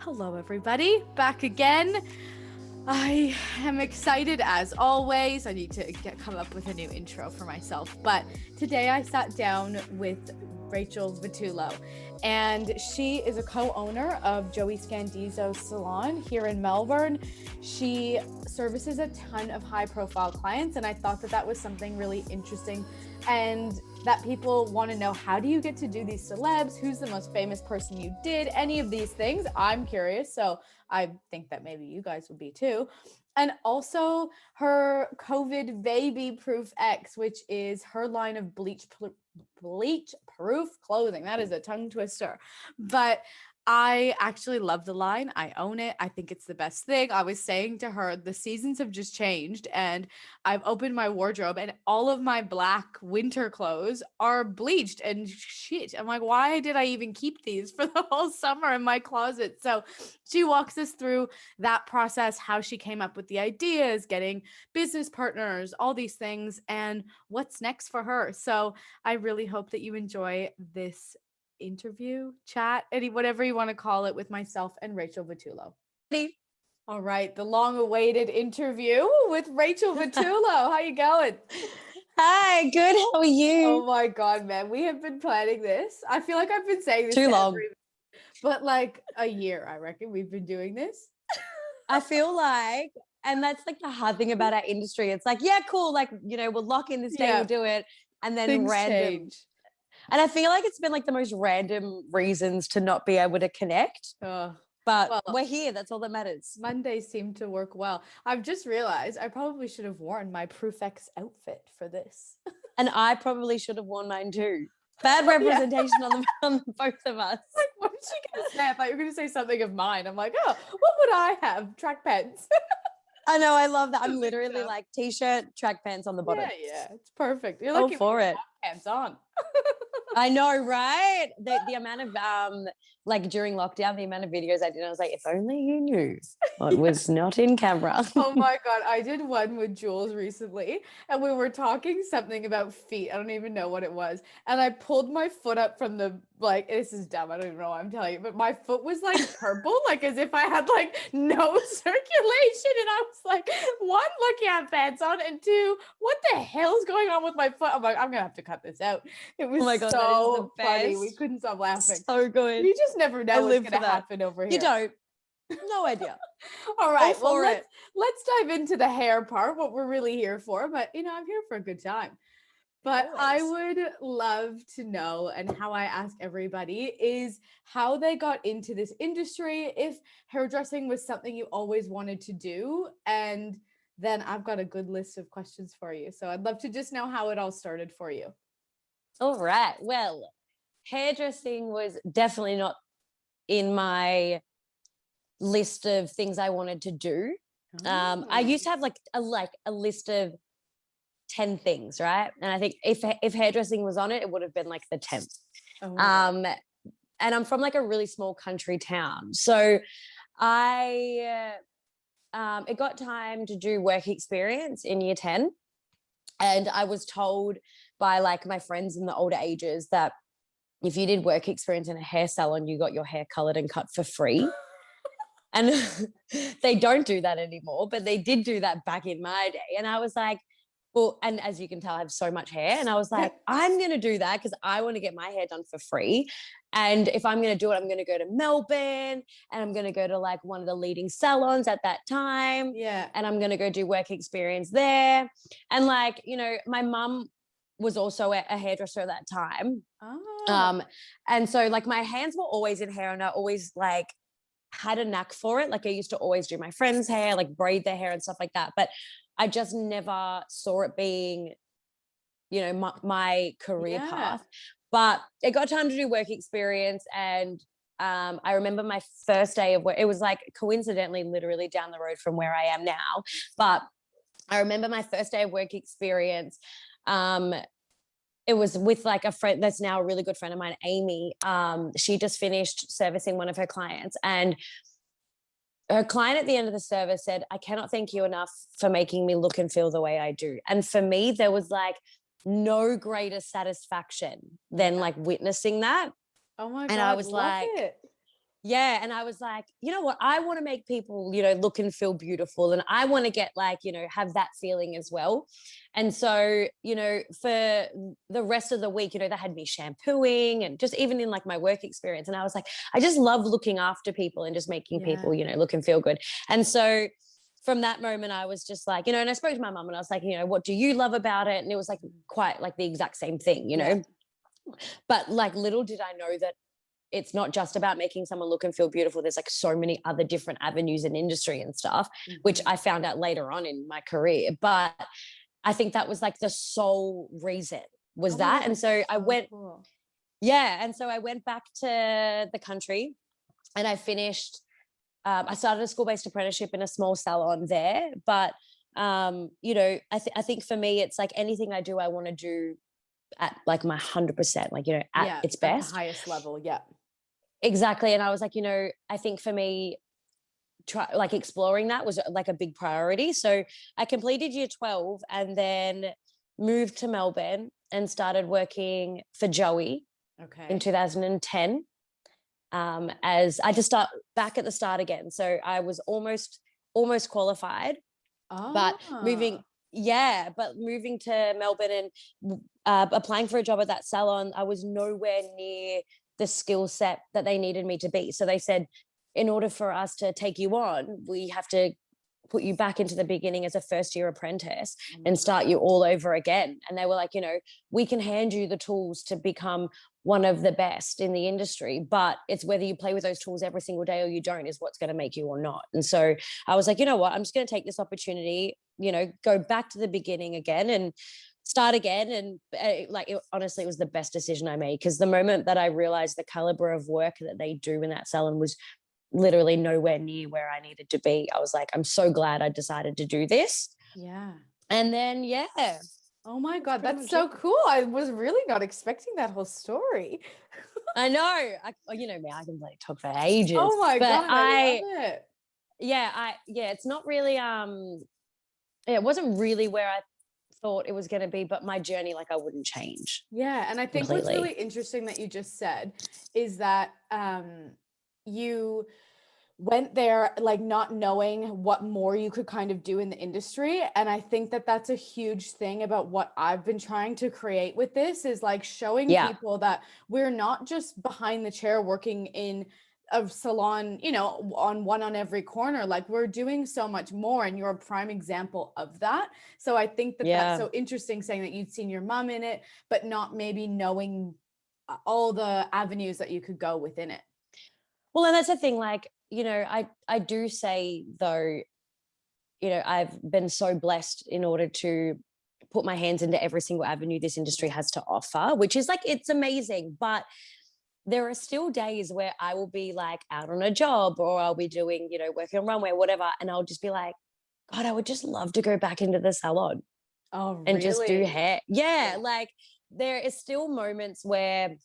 Hello, everybody. Back again. I am excited as always. I need to come up with a new intro for myself. But today I sat down with Rachel VITULLO, and she is a co-owner of Joey Scandizzo salon here in Melbourne. She services a ton of high-profile clients, and I thought that was something really interesting and that people want to know. How do you get to do these celebs? Who's the most famous person you did? Any of these things. I'm curious, so I think that maybe you guys would be too. And also her COVID baby proof X, which is her line of bleach proof clothing. That is a tongue twister, but I actually love the line. I own it. I think it's the best thing. I was saying to her, the seasons have just changed and I've opened my wardrobe and all of my black winter clothes are bleached and shit. I'm like, why did I even keep these for the whole summer in my closet? So she walks us through that process, how she came up with the ideas, getting business partners, all these things, and what's next for her. So I really hope that you enjoy this interview, chat, whatever you want to call it, with myself and Rachel VITULLO. All right, the long-awaited interview with Rachel VITULLO. How you going? Hi, good. How are you? Oh my God, man. We have been planning this. I feel like I've been saying this too long, but like a year, I reckon we've been doing this. I feel like, and that's like the hard thing about our industry. It's like, yeah, cool. Like, we'll lock in this day, we'll do it. And then things random. Change. And I feel like it's been like the most random reasons to not be able to connect. But we're here. That's all that matters. Mondays seem to work well. I've just realized I probably should have worn my Proof X outfit for this. And I probably should have worn mine too. Bad representation on both of us. Like, what did she gonna say? I thought you were gonna say something of mine. I'm like, oh, what would I have? Track pants. I know, I love that. I'm literally like t-shirt, track pants on the bottom. Yeah, it's perfect. You're lucky for it. Pants on. I know, right? The amount of like during lockdown, the amount of videos I did, I was like, if only you knew what was not in camera. Oh my God. I did one with Jules recently and we were talking something about feet. I don't even know what it was. And I pulled my foot up from the, like, this is dumb. I don't even know why I'm telling you, but my foot was like purple, like as if I had like no circulation. And I was like, one, look, you have pants on. And two, what the hell's going on with my foot? I'm like, I'm going to have to cut this out. It was so funny. We couldn't stop laughing. So good. You just never know what's going to happen over here. You don't. No idea. All right. Well, let's dive into the hair part, what we're really here for. But, I'm here for a good time. But I would love to know, and how I ask everybody, is how they got into this industry, if hairdressing was something you always wanted to do. And then I've got a good list of questions for you. So I'd love to just know how it all started for you. All right. Well, hairdressing was definitely not in my list of things I wanted to do. I used to have like a list of 10 things, right? And I think if hairdressing was on it, it would have been like the 10th. And I'm from like a really small country town, so it got time to do work experience in year 10, and I was told by like my friends in the older ages that if you did work experience in a hair salon, you got your hair colored and cut for free. And they don't do that anymore, but they did do that back in my day. And I was like, well, and as you can tell, I have so much hair. And I was like, I'm going to do that because I want to get my hair done for free. And if I'm going to do it, I'm going to go to Melbourne and I'm going to go to like one of the leading salons at that time. Yeah. And I'm going to go do work experience there. And like, my mum was also a hairdresser at that time. And so like my hands were always in hair and I always like had a knack for it. Like I used to always do my friends' hair, like braid their hair and stuff like that. But I just never saw it being, my career path. But it got time to do work experience. And I remember my first day of work, it was like coincidentally, literally down the road from where I am now. But I remember my first day of work experience. It was with like a friend that's now a really good friend of mine, Amy. She just finished servicing one of her clients, and her client at the end of the service said, I cannot thank you enough for making me look and feel the way I do. And for me, there was like no greater satisfaction than like witnessing that. Oh my God. And I was like, Yeah. And I was like, you know what? I want to make people, you know, look and feel beautiful. And I want to get like, you know, have that feeling as well. And so, you know, for the rest of the week, you know, they had me shampooing and just even in like my work experience. And I was like, I just love looking after people and just making people, you know, look and feel good. And so from that moment, I was just like, you know, and I spoke to my mum and I was like, you know, what do you love about it? And it was like quite like the exact same thing, you know. But like little did I know that it's not just about making someone look and feel beautiful. There's like so many other different avenues in industry and stuff, which I found out later on in my career. But I think that was like the sole reason was that. And so I went, and so I went back to the country and I finished, I started a school-based apprenticeship in a small salon there. But, you know, I think for me, it's like anything I do, I want to do at like my 100%, like, you know, at its best. At the highest level. Yeah. Exactly. And I was like, you know, I think for me, like exploring that was like a big priority. So I completed year 12 and then moved to Melbourne and started working for Joey in 2010. As I just start back at the start again. So I was almost qualified, but moving to Melbourne and applying for a job at that salon, I was nowhere near the skill set that they needed me to be. So they said, in order for us to take you on, we have to put you back into the beginning as a first year apprentice and start you all over again. And they were like, you know, we can hand you the tools to become one of the best in the industry, but it's whether you play with those tools every single day or you don't is what's going to make you or not. And so I was like, you know what, I'm just going to take this opportunity, you know, go back to the beginning again and start again. And honestly, it was the best decision I made, because the moment that I realized the caliber of work that they do in that salon was literally nowhere near where I needed to be, I was like, I'm so glad I decided to do this. Yeah. And then, oh my God, that's so cool. I was really not expecting that whole story. I know. You know me, I can talk for ages. Oh my God, I love it. It's not really, it wasn't really where I thought it was going to be, but my journey, like, I wouldn't change. Yeah. And I think what's really interesting that you just said is that you went there like not knowing what more you could kind of do in the industry. And I think that that's a huge thing about what I've been trying to create with this, is like showing people that we're not just behind the chair working in a salon, you know, on every corner. Like, we're doing so much more, and you're a prime example of that. So I think that that's so interesting, saying that you'd seen your mom in it, but not maybe knowing all the avenues that you could go within it. Well, and that's the thing, like, you know, I do say, though, you know, I've been so blessed in order to put my hands into every single avenue this industry has to offer, which is like, it's amazing. But there are still days where I will be like out on a job, or I'll be doing, you know, working on runway, whatever. And I'll just be like, God, I would just love to go back into the salon and just do hair. Yeah. Like, there is still moments where,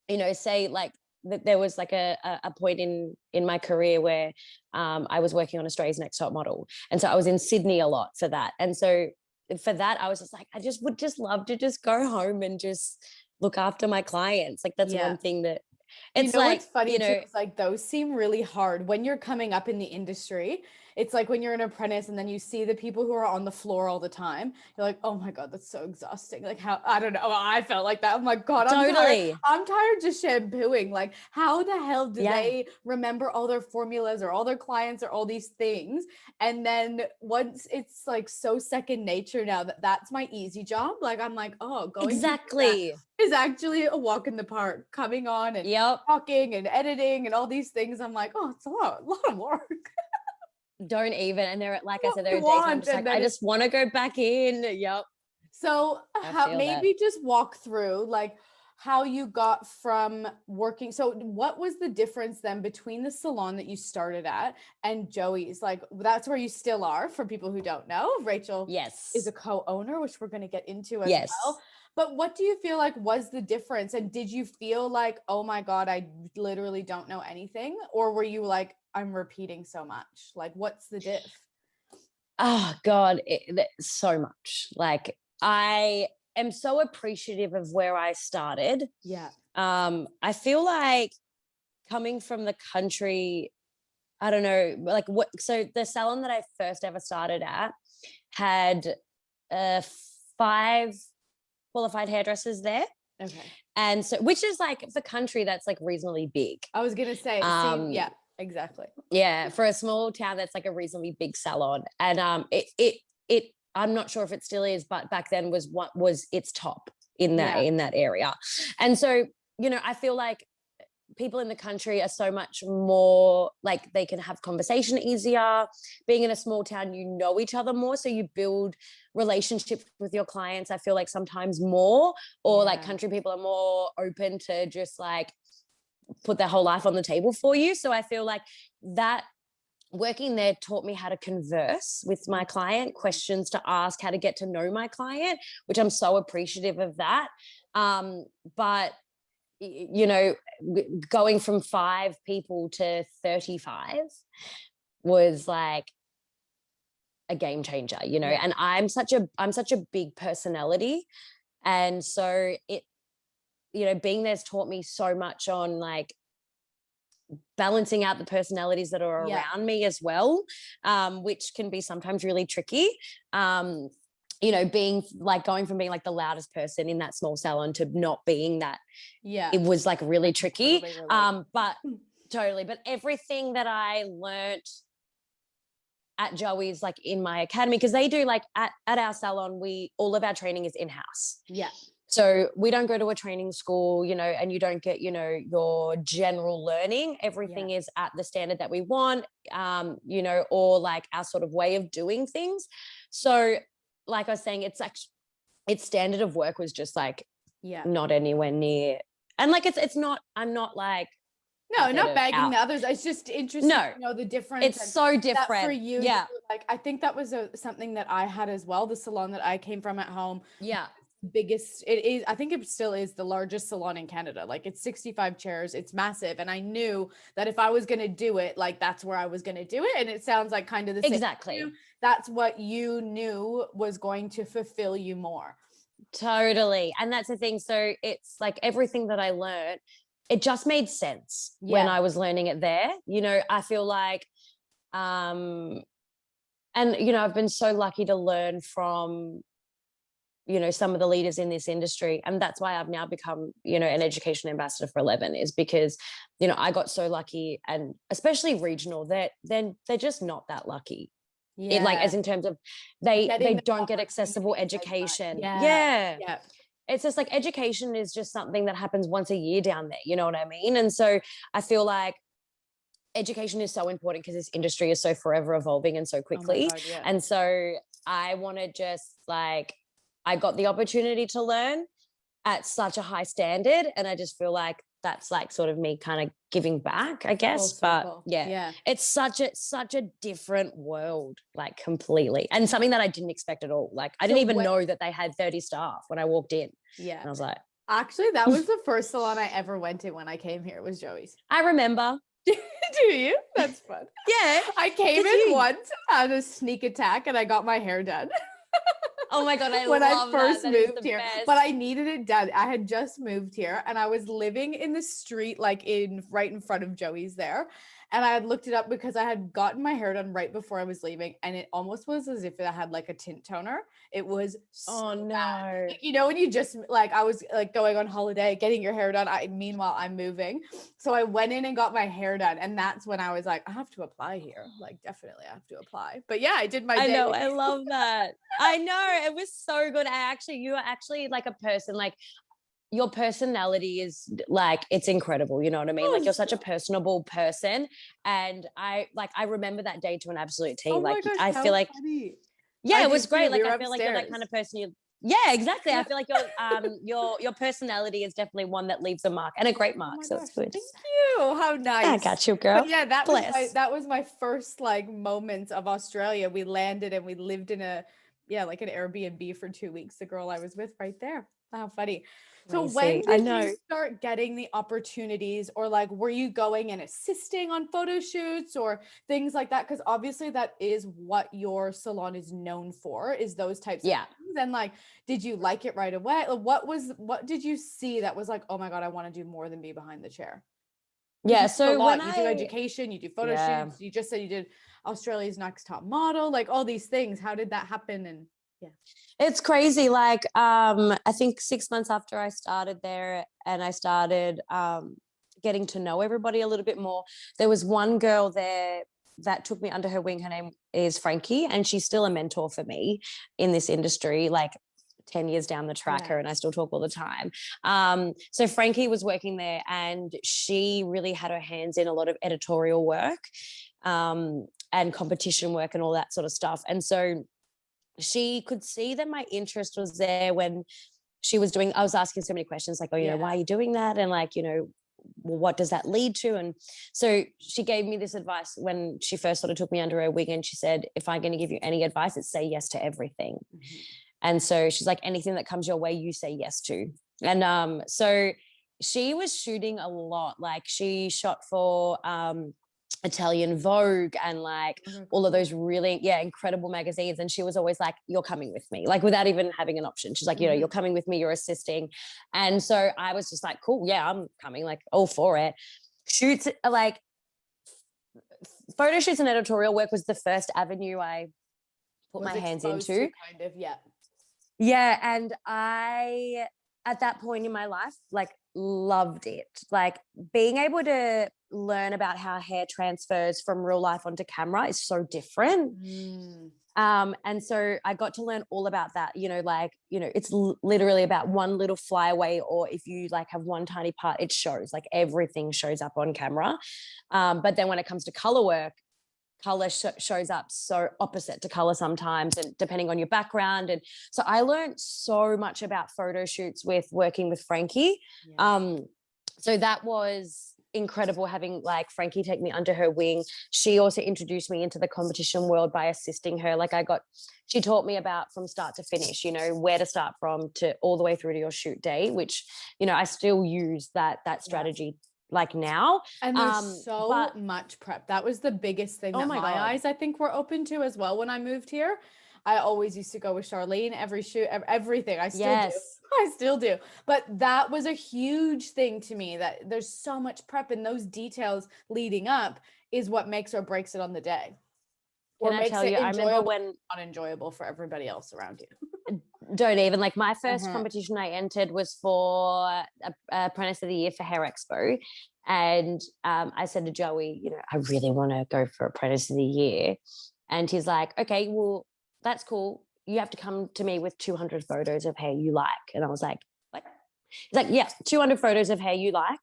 you know, say like, there was like a point in my career where I was working on Australia's Next Top Model. And so I was in Sydney a lot for that. And so for that, I was just like, I just would just love to just go home and just look after my clients. Like, that's one thing that it's, you know, like, what's funny, you know, too, is like those seem really hard when you're coming up in the industry. It's like when you're an apprentice and then you see the people who are on the floor all the time, you're like, oh my God, that's so exhausting. Like, how, I don't know, I felt like that. I'm like, God, I'm tired just shampooing. Like, how the hell do they remember all their formulas or all their clients or all these things? And then once it's like so second nature now that that's my easy job. Like, I'm like, oh, going exactly is actually a walk in the park, coming on and talking and editing and all these things. I'm like, oh, it's a lot of work. Don't even. And there, like I said, there are days where I'm just like, I just want to go back in. Yep. So maybe just walk through like how you got from working. So what was the difference then between the salon that you started at and Joey's? Like, that's where you still are, for people who don't know. Rachel is a co-owner, which we're going to get into as well. But what do you feel like was the difference? And did you feel like, oh my God, I literally don't know anything? Or were you like, I'm repeating so much? Like, what's the diff? Oh God, so much. Like, I am so appreciative of where I started. Yeah. I feel like coming from the country, I don't know, like what, so the salon that I first ever started at had 5 qualified hairdressers there. Okay. And so, which is like for country, that's like reasonably big. I was gonna say, yeah, exactly. Yeah, for a small town, that's like a reasonably big salon. And it I'm not sure if it still is, but back then was what was its top in that area. And so, you know, I feel like people in the country are so much more like they can have conversation easier. Being in a small town, you know each other more, so you build relationships with your clients, I feel like sometimes more, or like country people are more open to just like put their whole life on the table for you. So I feel like that working there taught me how to converse with my client, questions to ask, how to get to know my client, which I'm so appreciative of that. But you know, going from 5 people to 35 was like a game changer, you know. And I'm such a big personality, and so it, you know, being there's taught me so much on like balancing out the personalities that are around me as well, which can be sometimes really tricky. You know, being like going from being like the loudest person in that small salon to not being that. It was like really tricky. But totally. But everything that I learnt at Joey's, like in my academy, because they do like at our salon, all of our training is in-house. Yeah. So we don't go to a training school, you know, and you don't get, you know, your general learning. Everything is at the standard that we want, you know, or like our sort of way of doing things. So like I was saying, it's like its standard of work was just like not anywhere near. And like it's not, I'm not like not bagging the others. It's just interesting to know the difference. It's so different for you. Yeah. Like I think that was something that I had as well. The salon that I came from at home. Yeah. Biggest it is, I think it still is the largest salon in Canada. Like it's 65 chairs, it's massive, and I knew that if I was going to do it, like that's where I was going to do it. And it sounds like kind of the same. Exactly. That's what you knew was going to fulfill you more. Totally. And that's the thing. So it's like everything that I learned, it just made sense when I was learning it there. You know, I feel like and you know, I've been so lucky to learn from, you know, some of the leaders in this industry. And that's why I've now become, you know, an education ambassador for 11, is because, you know, I got so lucky, and especially regional, that then they're just not that lucky. It, like, as in terms of they don't get accessible education. Yeah. It's just like education is just something that happens once a year down there. You know what I mean? And so I feel like education is so important because this industry is so forever evolving and so quickly. Oh my God, and so I want to just like, I got the opportunity to learn at such a high standard, and I just feel like that's like sort of me kind of giving back, I guess. But it's such a different world, like completely, and something that I didn't expect at all. Like I didn't even know that they had 30 staff when I walked in. And I was like, actually, that was the first salon I ever went to when I came here. It was Joey's. I remember. Do you? That's fun. Yeah. I came in once on a sneak attack and I got my hair done. Oh my God, when I first moved here. But I needed it done. I had just moved here and I was living in the street, like right in front of Joey's there. And I had looked it up because I had gotten my hair done right before I was leaving. And it almost was as if it had like a tint toner. It was so bad. Like, you know, when you just like, I was like going on holiday, getting your hair done. Meanwhile, I'm moving. So I went in and got my hair done. And that's when I was like, I have to apply here. Like, definitely I have to apply. But yeah, I did my day. I know. I love that. I know. It was so good. You are actually like a person, like, your personality is like, it's incredible. You know what I mean? Like you're such a personable person. And I remember that day to an absolute T. Oh like gosh, I feel like, funny. It was great. Like I feel like you're that kind of person. Yeah, exactly. I feel like your personality is definitely one that leaves a mark, and a great mark. So it's good. Thank you. How nice. I got you, girl. But yeah, that was my first like moments of Australia. We landed and we lived in like an Airbnb for 2 weeks. The girl I was with right there. How funny. So when did you start getting the opportunities, or like, were you going and assisting on photo shoots or things like that? Because obviously that is what your salon is known for, is those types of things. And like, did you like it right away? Like, what did you see that was like, oh my God, I want to do more than be behind the chair? Yeah. You do a So lot. when You do education, you do photo Yeah. shoots. You just said you did Australia's Next Top Model, like all these things. How did that happen? And yeah. It's crazy. Like, I think 6 months after I started there and I started getting to know everybody a little bit more, there was one girl there that took me under her wing. Her name is Frankie, and she's still a mentor for me in this industry, like 10 years down the track, her and I still talk all the time. So Frankie was working there, and she really had her hands in a lot of editorial work and competition work and all that sort of stuff. And so she could see that my interest was there when she was doing, I was asking so many questions like, oh, you know, why are you doing that? And like, you know, well, what does that lead to? And so she gave me this advice when she first sort of took me under her wing, and she said, if I'm going to give you any advice, it's say yes to everything. Mm-hmm. And so she's like, anything that comes your way, you say yes to. And so she was shooting a lot. Like she shot for Italian Vogue and like all of those really, incredible magazines. And she was always like, you're coming with me, like without even having an option. She's like, you know, you're coming with me, you're assisting. And so I was just like, cool, yeah, I'm coming, like all for it. Shoots, like photo shoots and editorial work was the first avenue I put my hands into. Kind of, yeah. Yeah. And I, at that point in my life, like loved it. Like being able to learn about how hair transfers from real life onto camera is so different. And so I got to learn all about that, you know, like, you know, it's literally about one little flyaway, or if you like have one tiny part, it shows, like everything shows up on camera. But then when it comes to color work, color shows up so opposite to color sometimes, and depending on your background. And so I learned so much about photo shoots with working with Frankie. So that was incredible, having like Frankie take me under her wing. She also introduced me into the competition world by assisting her. Like she taught me about from start to finish, you know, where to start from to all the way through to your shoot day, which, you know, I still use that strategy like now. And there's so much prep. That was the biggest thing that my eyes, I think, were open to as well when I moved here. I always used to go with Charlene every shoot, everything. I still do. But that was a huge thing to me, that there's so much prep, and those details leading up is what makes or breaks it on the day. Can I tell you, I remember when not enjoyable for everybody else around you. Don't even, like my first competition I entered was for Apprentice of the Year for Hair Expo. And I said to Joey, you know, I really want to go for Apprentice of the Year. And he's like, okay, well, that's cool. You have to come to me with 200 photos of hair you like. And I was like, what? He's like, yeah, 200 photos of hair you like.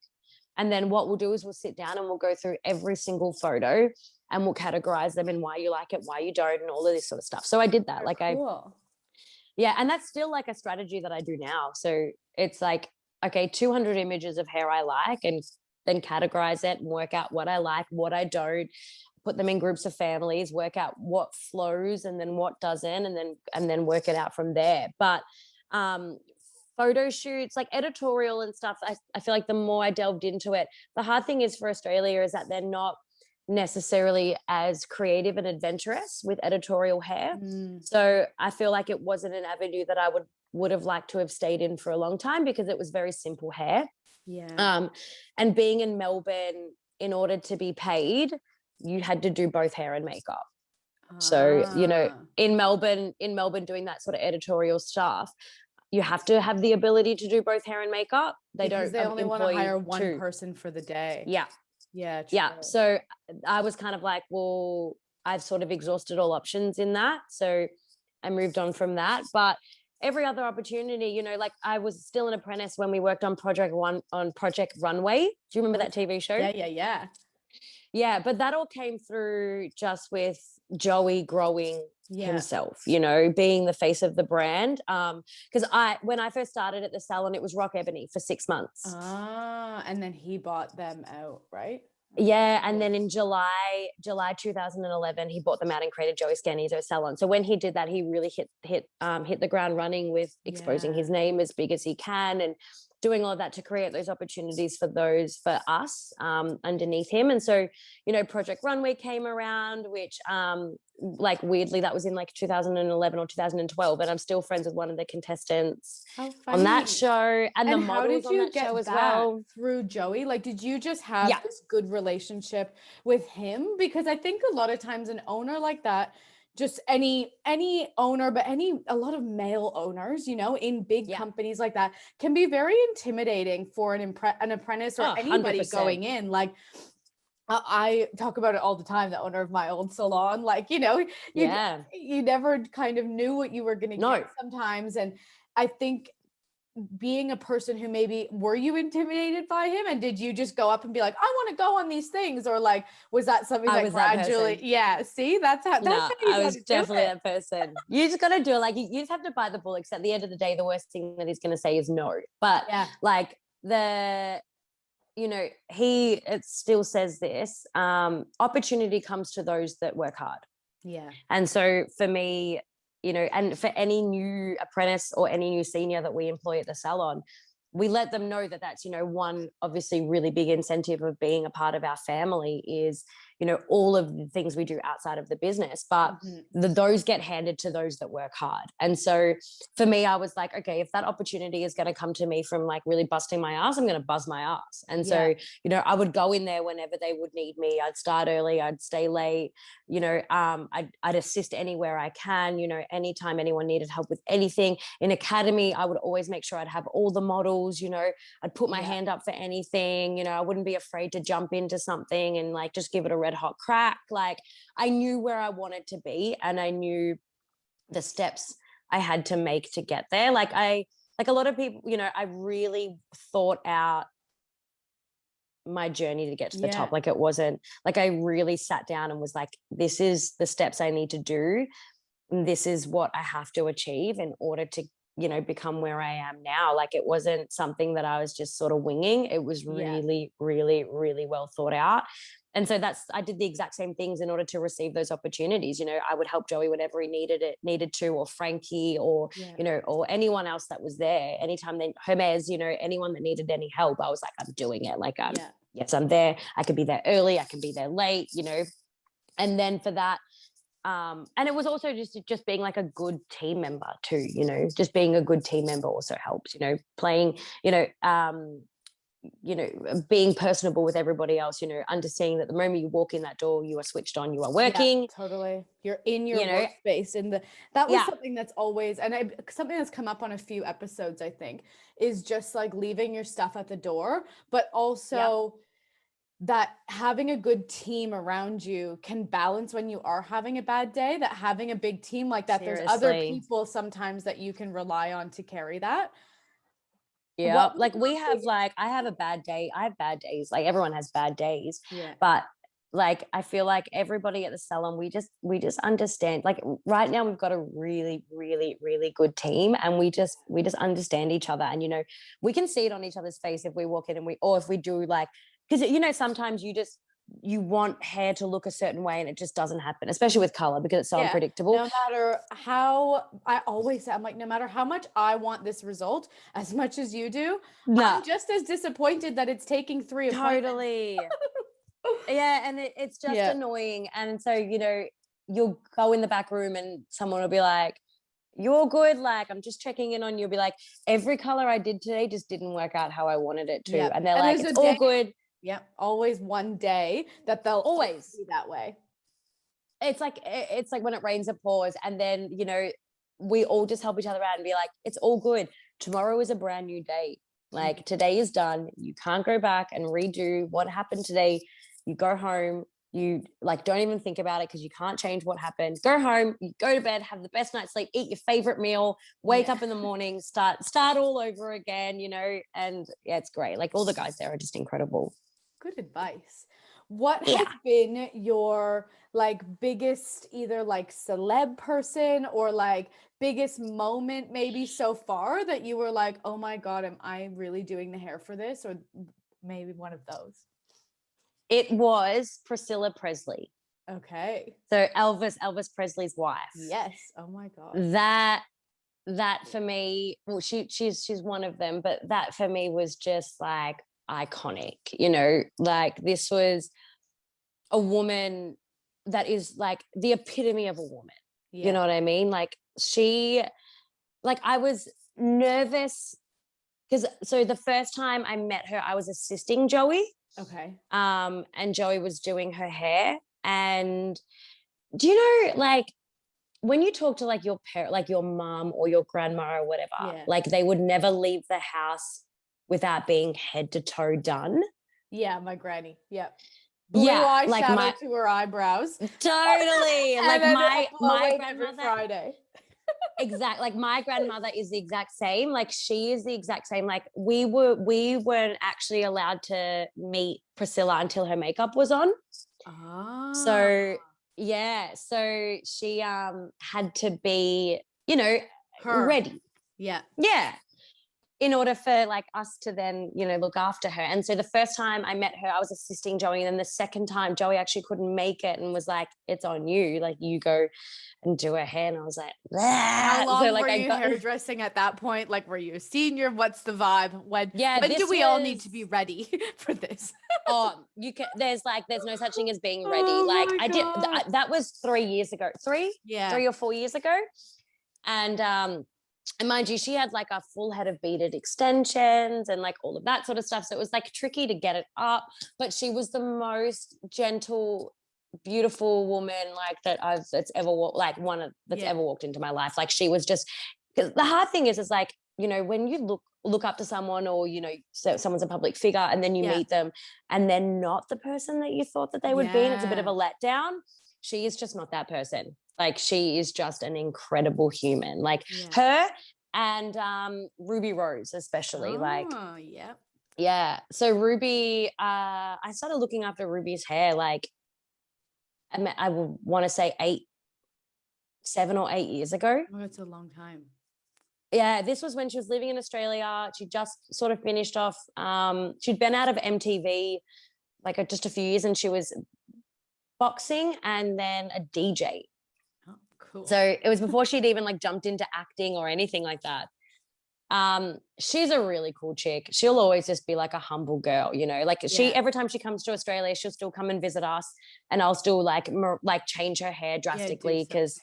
And then what we'll do is we'll sit down and we'll go through every single photo and we'll categorize them and why you like it, why you don't, and all of this sort of stuff. So I did that. Yeah. And that's still like a strategy that I do now. So it's like, okay, 200 images of hair I like, and then categorize it and work out what I like, what I don't, put them in groups of families, work out what flows and then what doesn't, and then work it out from there. But photo shoots, like editorial and stuff, I feel like the more I delved into it, the hard thing is for Australia is that they're not necessarily as creative and adventurous with editorial hair. So I feel like it wasn't an avenue that I would have liked to have stayed in for a long time, because it was very simple hair. And being in Melbourne, in order to be paid, you had to do both hair and makeup. So, you know, in Melbourne doing that sort of editorial stuff, you have to have the ability to do both hair and makeup. They only want to hire one person for the day. Yeah. So I was kind of like, well, I've sort of exhausted all options in that. So I moved on from that. But every other opportunity, you know, like I was still an apprentice when we worked on Project Runway. Do you remember that TV show? Yeah, but that all came through just with Joey growing himself, you know, being the face of the brand. Because when I first started at the salon, it was Rock Ebony for 6 months. And then he bought them out, right? Yeah, and then in July 2011, he bought them out and created Joey Scandizzo salon. So when he did that, he really hit the ground running with exposing his name as big as he can, and doing all of that to create those opportunities for us underneath him. And so, you know, Project Runway came around, which like weirdly that was in like 2011 or 2012, and I'm still friends with one of the contestants on that show, and the models on that show as well. Through Joey, like, did you just have this good relationship with him? Because I think a lot of times an owner like that, just any owner, but a lot of male owners, you know, in big companies like that, can be very intimidating for an apprentice or anybody 100%. going in. Like, I talk about it all the time, the owner of my old salon, like, you know, you never kind of knew what you were going to get sometimes. And I think being a person who were you intimidated by him, and did you just go up and be like, I want to go on these things, or like was that something that gradually see that's how I was definitely that person. You just got to do it. Like, you just have to bite the bullet, because at the end of the day the worst thing that he's going to say is no. But like you know, it still says this, opportunity comes to those that work hard. And so for me, you know, and for any new apprentice or any new senior that we employ at the salon, we let them know that that's, you know, one obviously really big incentive of being a part of our family is, you know, all of the things we do outside of the business, but those get handed to those that work hard. And so for me, I was like, okay, if that opportunity is going to come to me from like really busting my ass, I'm going to buzz my ass. And so, you know, I would go in there whenever they would need me. I'd start early, I'd stay late, you know, I'd assist anywhere I can, you know, anytime anyone needed help with anything. In academy, I would always make sure I'd have all the models, you know, I'd put my hand up for anything, you know, I wouldn't be afraid to jump into something and like just give it a red hot crack. Like, I knew where I wanted to be, and I knew the steps I had to make to get there. Like a lot of people, you know, I really thought out my journey to get to the top. Like, it wasn't like I really sat down and was like, this is the steps I need to do, and this is what I have to achieve in order to, you know, become where I am now. Like, it wasn't something that I was just sort of winging. It was really, really, really well thought out. And so I did the exact same things in order to receive those opportunities. You know, I would help Joey whenever he needed to, or Frankie, or, you know, or anyone else that was there. Anytime Hermes, you know, anyone that needed any help, I was like, I'm doing it. Like, yes, I'm there. I could be there early. I can be there late, you know. And then for that, and it was also just being like a good team member too, you know, just being a good team member also helps, you know, playing, you know, being personable with everybody else, you know, understanding that the moment you walk in that door, you are switched on, you are working. Totally. You're in your workspace. And that was something that's always, and something that's come up on a few episodes, I think, is just like leaving your stuff at the door, but also that having a good team around you can balance when you are having a bad day, that having a big team like that, there's other people sometimes that you can rely on to carry that. Yeah, like I have a bad day. I have bad days. Like, everyone has bad days. But like, I feel like everybody at the salon, we just understand. Like, right now we've got a really, really, really good team, and we just understand each other. And, you know, we can see it on each other's face if we walk in or if we do, like, because, you know, sometimes you want hair to look a certain way and it just doesn't happen, especially with color, because it's so unpredictable. No matter how, I always say, I'm like, no matter how much I want this result as much as you do, I'm just as disappointed that it's taking 3 appointments. Totally. And it's just annoying. And so, you know, you'll go in the back room and someone will be like, you're good, like, I'm just checking in on you. You'll be like, every color I did today just didn't work out how I wanted it to. And they're like, it's all good. Always one day that they'll always be that way. It's like when it rains, it pours. And then, you know, we all just help each other out and be like, it's all good. Tomorrow is a brand new day. Like, today is done. You can't go back and redo what happened today. You go home, you like, don't even think about it, because you can't change what happened. Go home, you go to bed, have the best night's sleep, eat your favorite meal, wake up in the morning, start all over again, you know. And it's great. Like, all the guys there are just incredible. Good advice. What has been your like biggest, either like celeb person or like biggest moment maybe so far that you were like, oh my God, am I really doing the hair for this? Or maybe one of those? It was Priscilla Presley. Okay. So Elvis Presley's wife. Yes. Oh my God. that for me, well, she's one of them, but that for me was just like iconic, you know, like this was a woman that is like the epitome of a woman. Yeah. You know what I mean? Like I was nervous because so the first time I met her, I was assisting Joey. Okay. And Joey was doing her hair. And do you know, like, when you talk to like your parent, like your mom or your grandma or whatever, like they would never leave the house without being head to toe done. Yeah, my granny. Yep. Blue Yeah, like eyeshadow to her eyebrows. Totally. And like then my grandmother every Friday. exact like my grandmother is the exact same. Like she is the exact same. Like we weren't actually allowed to meet Priscilla until her makeup was on. So yeah, so she had to be, you know, ready. Yeah. In order for like us to then, you know, look after her. And so the first time I met her, I was assisting Joey. And then the second time Joey actually couldn't make it and was like, it's on you. Like you go and do her hair. And I was like, how long were you hairdressing at that point? Like, were you a senior? What's the vibe? When do we all need to be ready for this? You can, there's no such thing as being ready. I did, that was 3 years ago, 3 or 4 years ago. And mind you, she had like a full head of beaded extensions and like all of that sort of stuff. So it was like tricky to get it up, but she was the most gentle, beautiful woman like that's ever walked into my life. Like she was just, because the hard thing is like, you know, when you look up to someone or, you know, so someone's a public figure and then you meet them and they're not the person that you thought that they would be, and it's a bit of a letdown. She is just not that person. Like she is just an incredible human. Like her and Ruby Rose especially. So Ruby, I started looking after Ruby's hair like I would want to say 7 or 8 years ago. Oh, it's a long time. Yeah, this was when she was living in Australia. She just sort of finished off. She'd been out of MTV like just a few years, and she was boxing and then a DJ. Oh, cool. So it was before she'd even like jumped into acting or anything like that. She's a really cool chick. She'll always just be like a humble girl, you know, like she, every time she comes to Australia, she'll still come and visit us, and I'll still like change her hair drastically because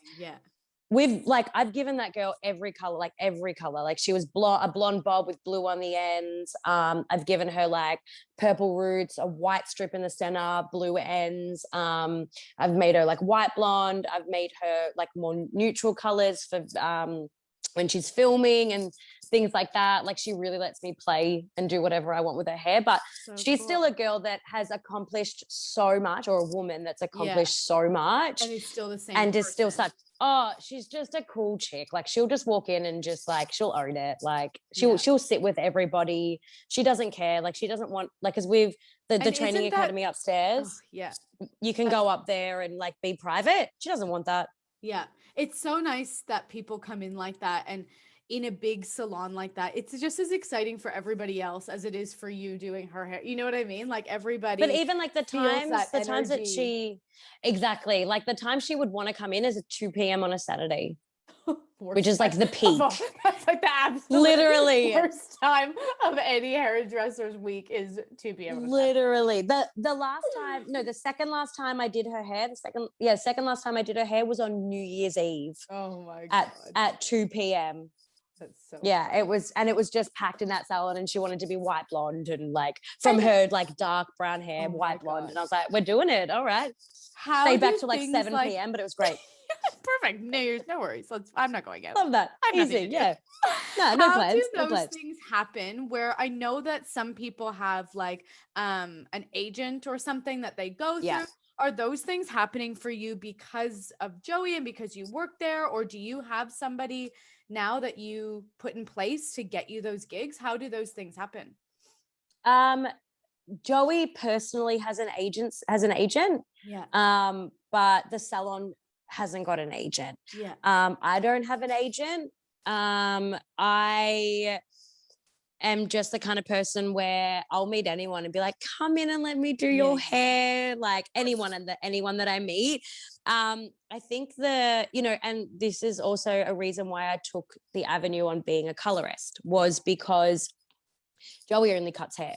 I've given that girl every color. Like she was a blonde bob with blue on the ends. I've given her like purple roots, a white strip in the center, blue ends. I've made her like white blonde. I've made her like more neutral colors for when she's filming and things like that. Like she really lets me play and do whatever I want with her hair, but she's still a girl that has accomplished so much, or a woman that's accomplished so much, and is still the same and person. is still such she's just a cool chick. Like she'll just walk in and just like she'll own it. Like she'll sit with everybody. She doesn't care. Like she doesn't want, like, because we've the training academy upstairs. You can go up there and like be private. She doesn't want that. It's so nice that people come in like that, and in a big salon like that, it's just as exciting for everybody else as it is for you doing her hair. You know what I mean? Like everybody. But even like the times that she, exactly, like the time she would want to come in is at 2 p.m. on a Saturday, which is like the peak. That's like the absolute literally worst time of any hairdresser's week is 2 p.m. Literally. The second last time I did her hair, second last time I did her hair was on New Year's Eve. Oh my God. At 2 p.m. That's so funny. It was just packed in that salon, and she wanted to be white blonde and like from her like dark brown hair, white blonde. And I was like, we're doing it. All right. Stay back till like 7 p.m., but it was great. Perfect. New Year's, no worries. I'm not going out. Love that. Easy. Yeah. No plans. How do those things happen where I know that some people have like an agent or something that they go through? Are those things happening for you because of Joey and because you work there, or do you have somebody now that you put in place to get you those gigs? How do those things happen? Joey personally has an agent. But the salon hasn't got an agent. I don't have an agent. am just the kind of person where I'll meet anyone and be like, come in and let me do your hair, like anyone that I meet. I think and this is also a reason why I took the avenue on being a colorist, was because Joey only cuts hair.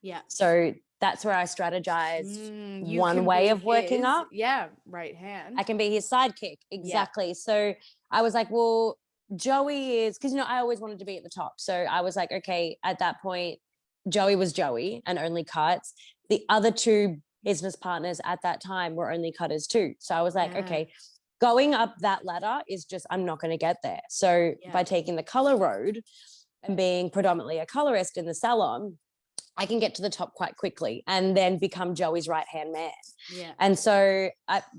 Yeah. So that's where I strategize one way of working up. Yeah, right hand. I can be his sidekick. Exactly. Yeah. So I was like, well, Joey is, because, I always wanted to be at the top. So I was like, okay, at that point, Joey was Joey and only cuts. The other two business partners at that time were only cutters too. So I was like, okay, going up that ladder is just, I'm not going to get there. So by taking the color road and being predominantly a colorist in the salon, I can get to the top quite quickly and then become Joey's right-hand man. Yeah. And so,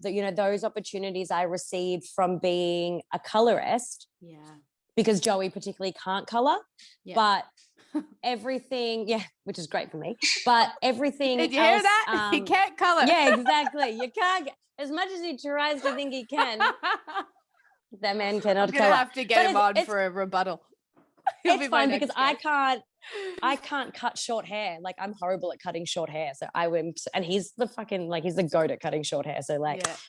those opportunities I received from being a colorist, because Joey particularly can't color, but everything, which is great for me, but everything Did you else, hear that? He can't color. Yeah, exactly. You can't get, as much as he tries to think he can, that man cannot color. I'm gonna have to get him on for a rebuttal. It's fine because I can't cut short hair. Like, I'm horrible at cutting short hair. So and he's the fucking, like, he's the goat at cutting short hair. So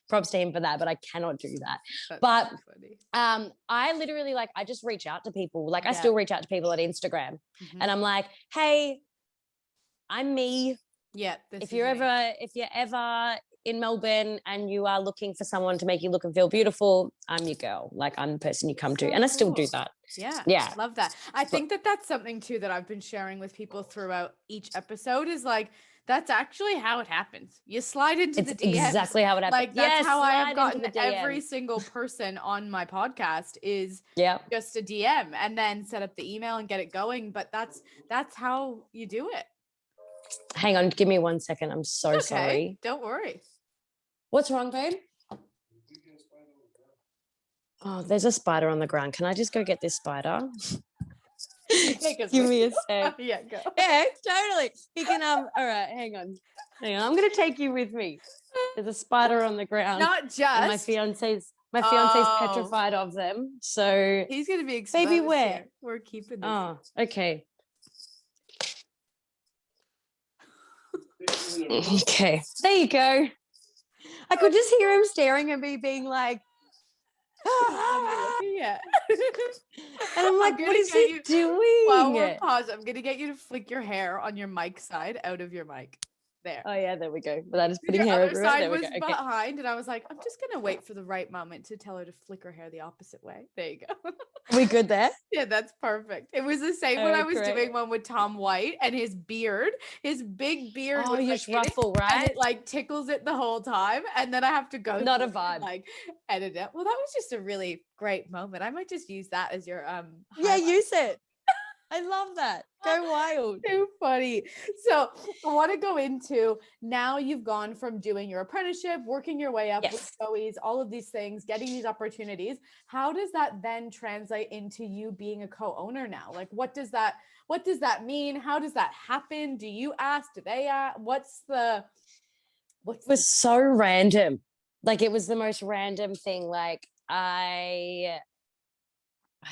props to him for that, but I cannot do that. That's so funny. I literally, like, I just reach out to people. Like, I still reach out to people at Instagram and I'm like, hey, I'm me. Yeah. If you're ever in Melbourne and you are looking for someone to make you look and feel beautiful, I'm your girl. Like, I'm the person you come to. And I still do that. Yeah. Love that. I think that's something too that I've been sharing with people throughout each episode is like, that's actually how it happens. You slide into the DMs. Exactly how it happens. Like, that's how I have gotten every single person on my podcast is just a DM and then set up the email and get it going. But that's how you do it. Hang on, give me 1 second. I'm so sorry. Don't worry. What's wrong, babe? Oh, there's a spider on the ground. Can I just go get this spider? Give me a sec. Yeah, go. Yeah, totally. You can all right, hang on. I'm gonna take you with me. There's a spider on the ground. Not just my fiance's petrified of them. So he's gonna be exposed. Baby, where? Here. We're keeping this. Oh, okay. Okay, there you go. I could just hear him staring at me, being like, yeah. And I'm like, what is he doing? While we're paused, I'm gonna get you to flick your hair on your mic side out of your mic. There. Oh yeah, there we go. But that is putting your hair other everywhere. side There we was go. behind, and I was like, I'm just gonna wait for the right moment to tell her to flick her hair the opposite way. There you go. We good there? Yeah, that's perfect. It was the same when I was doing one with Tom White and his beard, his big beard. Oh, you just ruffle, right? And it like tickles it the whole time, and then I have to go. Not a vibe. And, like edit it. Well, that was just a really great moment. I might just use that as your Yeah, use it. I love that. Go wild. Too funny. So I want to go into, now you've gone from doing your apprenticeship, working your way up with Joey's, all of these things, getting these opportunities. How does that then translate into you being a co-owner now? Like, what does that mean? How does that happen? Do you ask? Do they ask? It was so random. Like, it was the most random thing. Like, I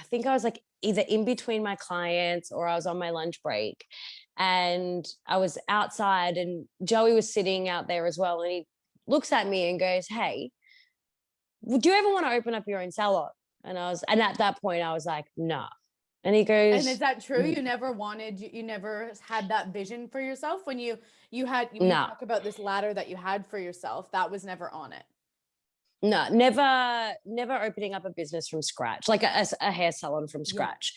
think I was like either in between my clients or I was on my lunch break and I was outside and Joey was sitting out there as well. And he looks at me and goes, hey, would you ever want to open up your own salon? And at that point I was like, nah. And he goes, and is that true? You never had that vision for yourself when you talk about this ladder that you had for yourself, that was never on it? No, never opening up a business from scratch, like a hair salon from scratch.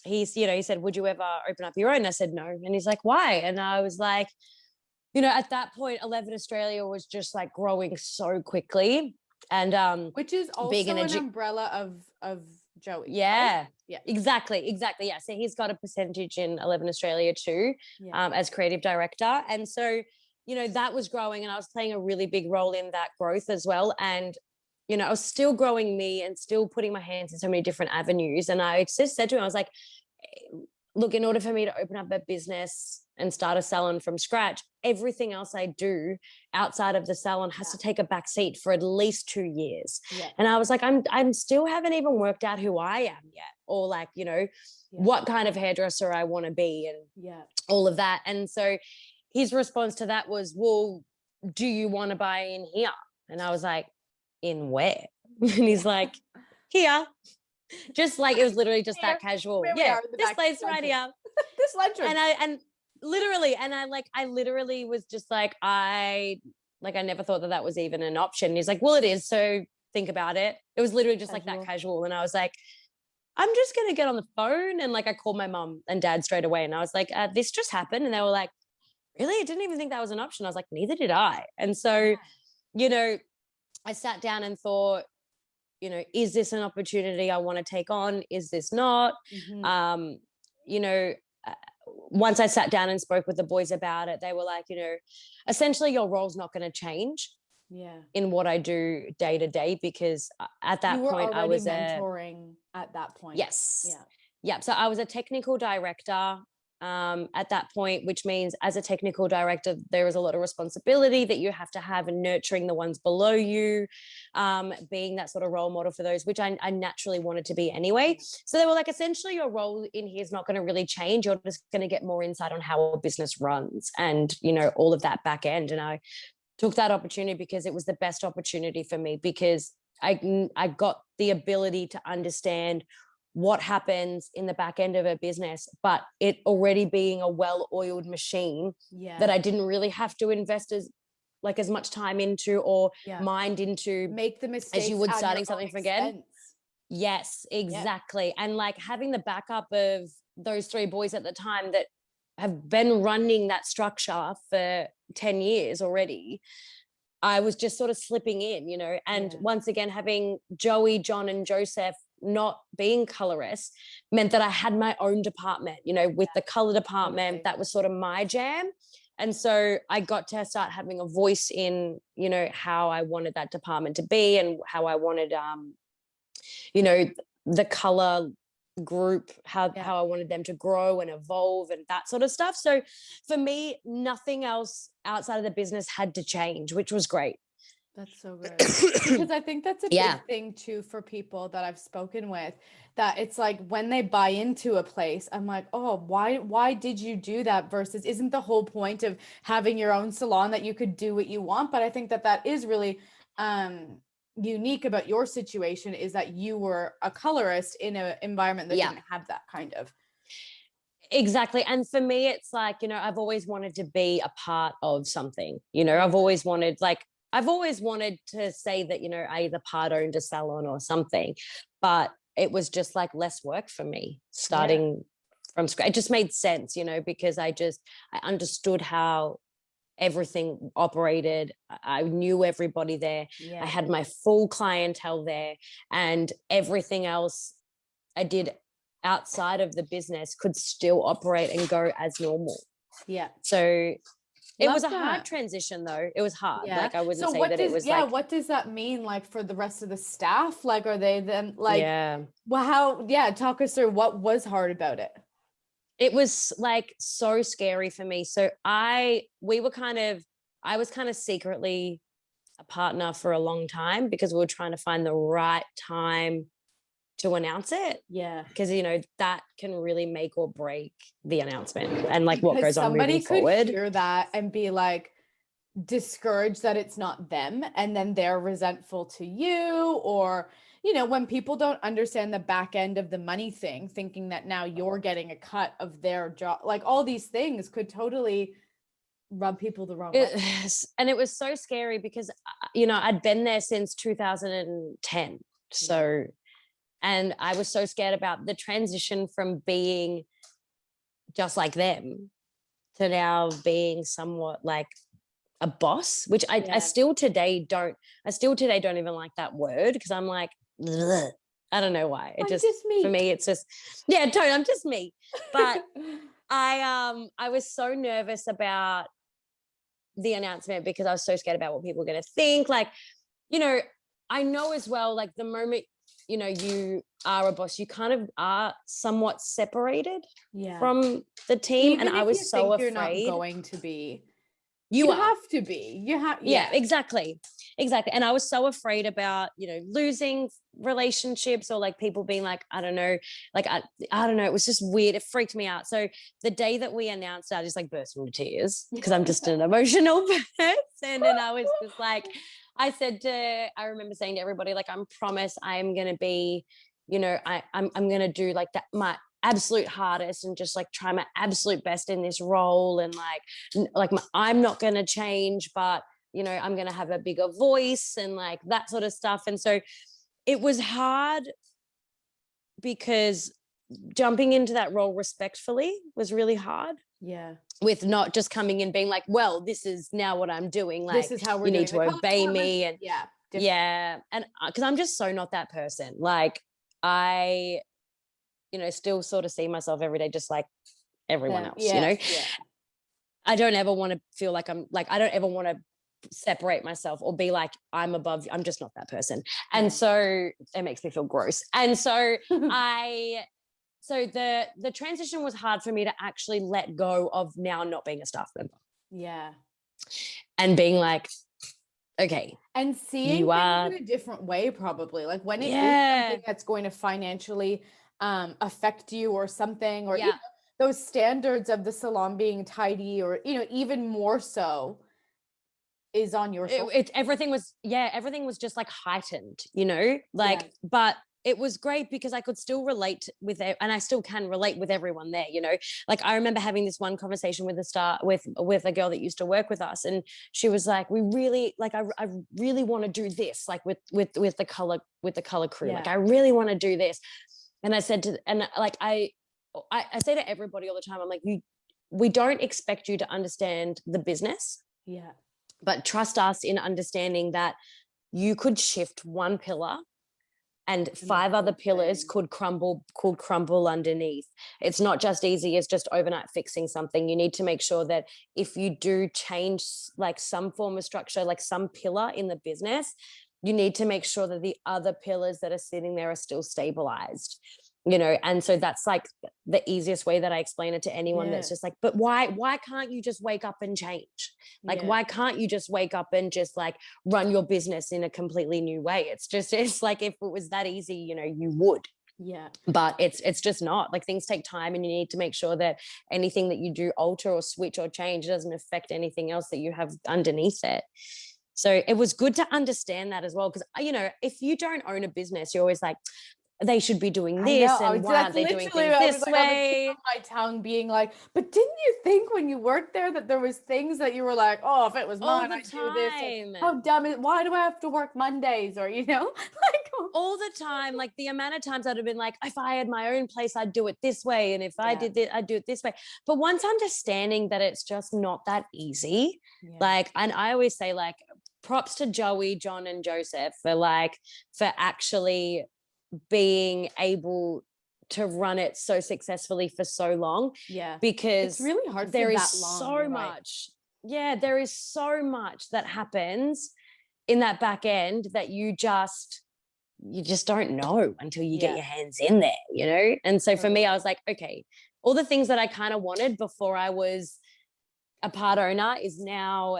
He said, would you ever open up your own? I said, no. And he's like, why? And I was like, at that point, 11 Australia was just like growing so quickly. And which is also an umbrella of Joey. Yeah. Right? Yeah. Exactly. Yeah. So he's got a percentage in 11 Australia too, as creative director. And so that was growing and I was playing a really big role in that growth as well. And, I was still growing me and still putting my hands in so many different avenues. And I just said to him, I was like, look, in order for me to open up a business and start a salon from scratch, everything else I do outside of the salon has to take a back seat for at least 2 years. Yeah. And I was like, I'm still haven't even worked out who I am yet, or like, you know, what kind of hairdresser I want to be and all of that. And so his response to that was, well, do you want to buy in here? And I was like, in where? And he's like, here. Just like, it was literally just that casual. This place right here. This lunchroom. And I literally was just like, I never thought that was even an option. And he's like, well, it is. So think about it. It was literally just like that casual. And I was like, I'm just going to get on the phone. And like, I called my mom and dad straight away. And I was like, this just happened. And they were like, really? I didn't even think that was an option. I was like, neither did I. And so, you know, I sat down and thought, you know, is this an opportunity I want to take on? Is this not? You know, once I sat down and spoke with the boys about it, they were like, you know, essentially your role's not going to change in what I do day to day, because at that point I was mentoring at that point. Yes. Yeah. So I was a technical director at that point, which means as a technical director, there is a lot of responsibility that you have to have in nurturing the ones below you, being that sort of role model for those, which I naturally wanted to be anyway. So they were like, essentially your role in here is not going to really change. You're just going to get more insight on how a business runs and, you know, all of that back end. And I took that opportunity because it was the best opportunity for me, because I got the ability to understand what happens in the back end of a business, but it already being a well-oiled machine that I didn't really have to invest as much time into or mind into, make the mistakes as you would starting something from again. Yes, exactly. And like having the backup of those 3 boys at the time that have been running that structure for 10 years already, I was just sort of slipping in, you know, and once again, having Joey, John and Joseph not being colorists meant that I had my own department, you know, with the color department. That was sort of my jam. And so I got to start having a voice in, you know, how I wanted that department to be and how I wanted, you know, the color group, how I wanted them to grow and evolve and that sort of stuff. So for me, nothing else outside of the business had to change, which was great. That's so good. Because I think that's a big thing too for people that I've spoken with, that it's like when they buy into a place, I'm like, oh, why did you do that? Versus, isn't the whole point of having your own salon that you could do what you want? But I think that is really unique about your situation, is that you were a colorist in an environment that didn't have that kind of. Exactly. And for me, it's like, you know, I've always wanted to be a part of something, you know, I've always wanted to say that, you know, I either part owned a salon or something, but it was just like less work for me starting from scratch. It just made sense, you know, because I understood how everything operated. I knew everybody there. I had my full clientele there, and everything else I did outside of the business could still operate and go as normal. So it was a hard transition though. It was hard. Like I wouldn't say that it was like. What does that mean like for the rest of the staff? Like, are they then like, well, talk us through what was hard about it. It was like so scary for me. So I was kind of secretly a partner for a long time because we were trying to find the right time to announce it. Because, you know, that can really make or break the announcement and like what goes on moving forward. Somebody could hear that and be like discouraged that it's not them, and then they're resentful to you, or, you know, when people don't understand the back end of the money thing, thinking that now you're getting a cut of their job, like all these things could totally rub people the wrong way. And it was so scary because, you know, I'd been there since 2010. So, and I was so scared about the transition from being just like them to now being somewhat like a boss, which I still today don't even like that word, because I'm like, ugh. I don't know why. It just me. For me, it's just, totally, I'm just me. But I was so nervous about the announcement because I was so scared about what people were going to think. Like, you know, I know as well, like the moment you know, you are a boss, you kind of are somewhat separated Yeah. from the team. Even and I if was you so think you're not afraid. going to be, You are. have to be. You have. Yeah, exactly. And I was so afraid about, you know, losing relationships or like people being like, I don't know, like I don't know, it was just weird. It freaked me out. So the day that we announced, I just like burst into tears because I'm just an emotional person. And I was just like, I remember saying to everybody, like, I promise I'm gonna be, you know, I'm gonna do like that, my absolute hardest, and just like try my absolute best in this role, and I'm not going to change, but you know, I'm going to have a bigger voice and like that sort of stuff. And so it was hard because jumping into that role respectfully was really hard. Yeah. With not just coming in being like, well, this is now what I'm doing, like this is how we're you doing need to obey me. And yeah, and because I'm just so not that person. Like I, you know, still sort of see myself every day just like everyone else, you know. I don't ever want to feel like I don't ever want to separate myself or be like I'm above. I'm just not that person. And so it makes me feel gross. And so the transition was hard for me to actually let go of now not being a staff member. Yeah. And being like, okay. And seeing things in a different way, probably. Like when it is something that's going to financially affect you or something, or you know, those standards of the salon being tidy, or, you know, even more so is on your shoulders. Everything was just like heightened, you know, like, but it was great because I could still relate with it, and I still can relate with everyone there, you know. Like I remember having this one conversation with a girl that used to work with us, and she was like, we really like I really want to do this, like with the color crew. Like I really want to do this. And I said I say to everybody all the time, I'm like, we don't expect you to understand the business. Yeah. But trust us in understanding that you could shift one pillar and 5 other pillars could crumble underneath. It's not just easy as just overnight fixing something. You need to make sure that if you do change like some form of structure, like some pillar in the business, you need to make sure that the other pillars that are sitting there are still stabilized, you know. And so that's like the easiest way that I explain it to anyone that's just like, but why can't you just wake up and change? Like why can't you just wake up and just like run your business in a completely new way? It's like, if it was that easy, you know, you would. But it's just not. Like things take time, and you need to make sure that anything that you do alter or switch or change doesn't affect anything else that you have underneath it. So it was good to understand that as well, because, you know, if you don't own a business, you're always like, they should be doing this, and why aren't they doing things this way? On my tongue being like, but didn't you think when you worked there that there was things that you were like, oh, if it was mine, I'd do this. Or, how dumb is, why do I have to work Mondays? Or, you know, like all the time. Like the amount of times I'd have been like, if I had my own place, I'd do it this way, and if I did this, I'd do it this way. But once understanding that it's just not that easy, like, and I always say, like, props to Joey, John, and Joseph for actually being able to run it so successfully for so long. Because it's really hard. There is so much. There is so much that happens in that back end that you just don't know until you get your hands in there, you know? And so for me, I was like, okay, all the things that I kind of wanted before I was a part owner is now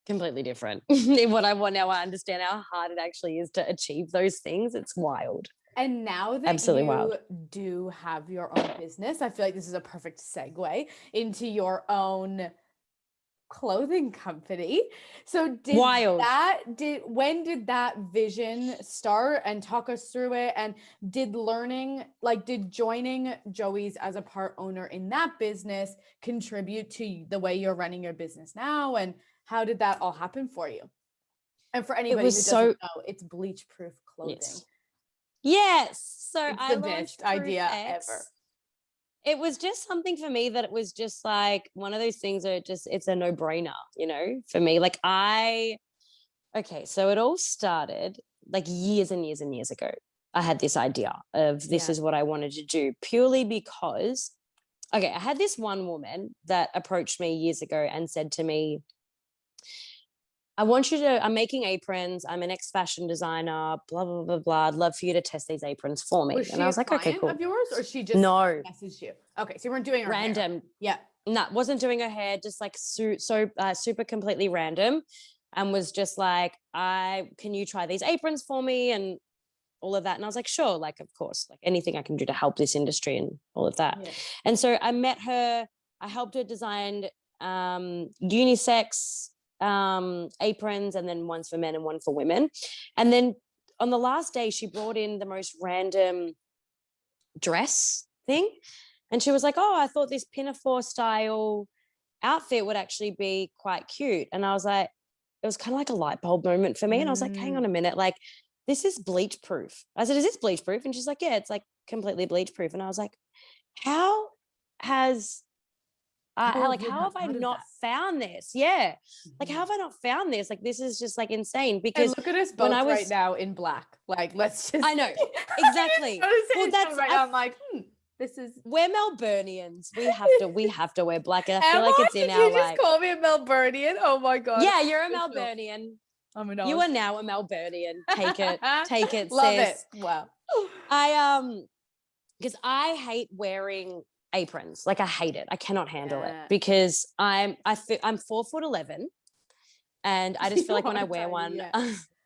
completely different in what I want now. I understand how hard it actually is to achieve those things. It's wild. And now that you do have your own business, I feel like this is a perfect segue into your own clothing company. So when did that vision start, and talk us through it? And did joining Joey's as a part owner in that business contribute to the way you're running your business now? And how did that all happen for you? And for anybody who doesn't know, it's bleach proof clothing. Yes. So it's the best idea ever. It was just something for me that it was just like one of those things that it's a no-brainer, you know, for me. Like so it all started like years and years and years ago. I had this idea of this is what I wanted to do, purely because, I had this one woman that approached me years ago and said to me, I'm making aprons. I'm an ex-fashion designer, blah, blah, blah, blah. I'd love for you to test these aprons for me. Was she And I was a like, okay, client cool. of yours, or she just No, messaged you? Okay, so you weren't doing her hair. random. Yeah. No, wasn't doing her hair, just like super completely random, and was just like, can you try these aprons for me and all of that? And I was like, sure, like, of course, like anything I can do to help this industry and all of that. Yeah. And so I met her, I helped her design unisex aprons, and then one's for men and one for women. And then on the last day, she brought in the most random dress thing. And she was like, oh, I thought this pinafore style outfit would actually be quite cute. And I was like, it was kind of like a light bulb moment for me. And I was like, hang on a minute, like, this is bleach proof. I said, is this bleach proof? And she's like, yeah, it's like completely bleach proof. And I was like, how has how have I not found this? Yeah. Like, how have I not found this? Like, this is just like insane, because and look at us both right now in black. Like, let's just, I know, exactly. Well, that's right. I'm like, this is, we're Melburnians. We have to wear black. And I feel like it's in Did our, you just call me a Melburnian? Oh my God. Yeah, you're a Melburnian. You are now a Melburnian. Take it, Love sis. it. Wow. Because I hate wearing aprons. Like, I hate it. I cannot handle it, because I'm 4'11", and I just feel like when I wear one,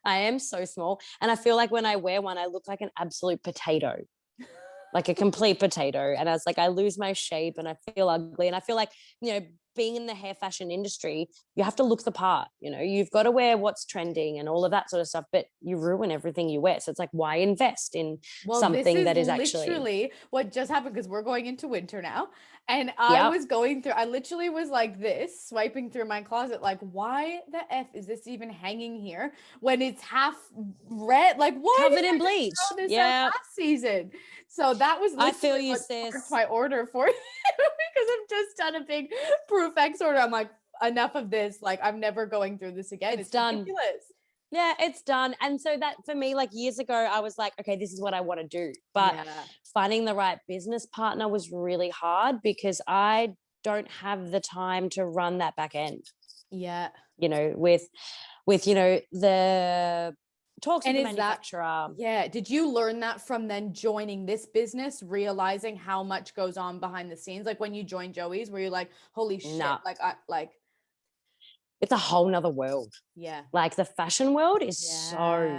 I am so small, and I feel like when I wear one, I look like an absolute potato. Like a complete potato. And I was like, I lose my shape and I feel ugly. And I feel like, being in the hair fashion industry, you have to look the part, you've got to wear what's trending and all of that sort of stuff, but you ruin everything you wear. So it's like, why invest in something that is actually literally what just happened, because we're going into winter now. And I was going through, I literally was like this, swiping through my closet, like, why the F is this even hanging here when it's half red? Like, why covered in bleach? Yeah, last season. So that was I feel you, sis. My order for you, because I've just done a big Proof X order. I'm like, enough of this. Like, I'm never going through this again. It's done. Ridiculous. Yeah, it's done. And so that, for me, like years ago, I was like, okay, this is what I want to do. But finding the right business partner was really hard, because I don't have the time to run that back end. Yeah. With the talks with the manufacturer. Did you learn that from then joining this business, realizing how much goes on behind the scenes? Like, when you joined Joey's, were you like, holy shit, it's a whole nother world. Yeah. Like, the fashion world is so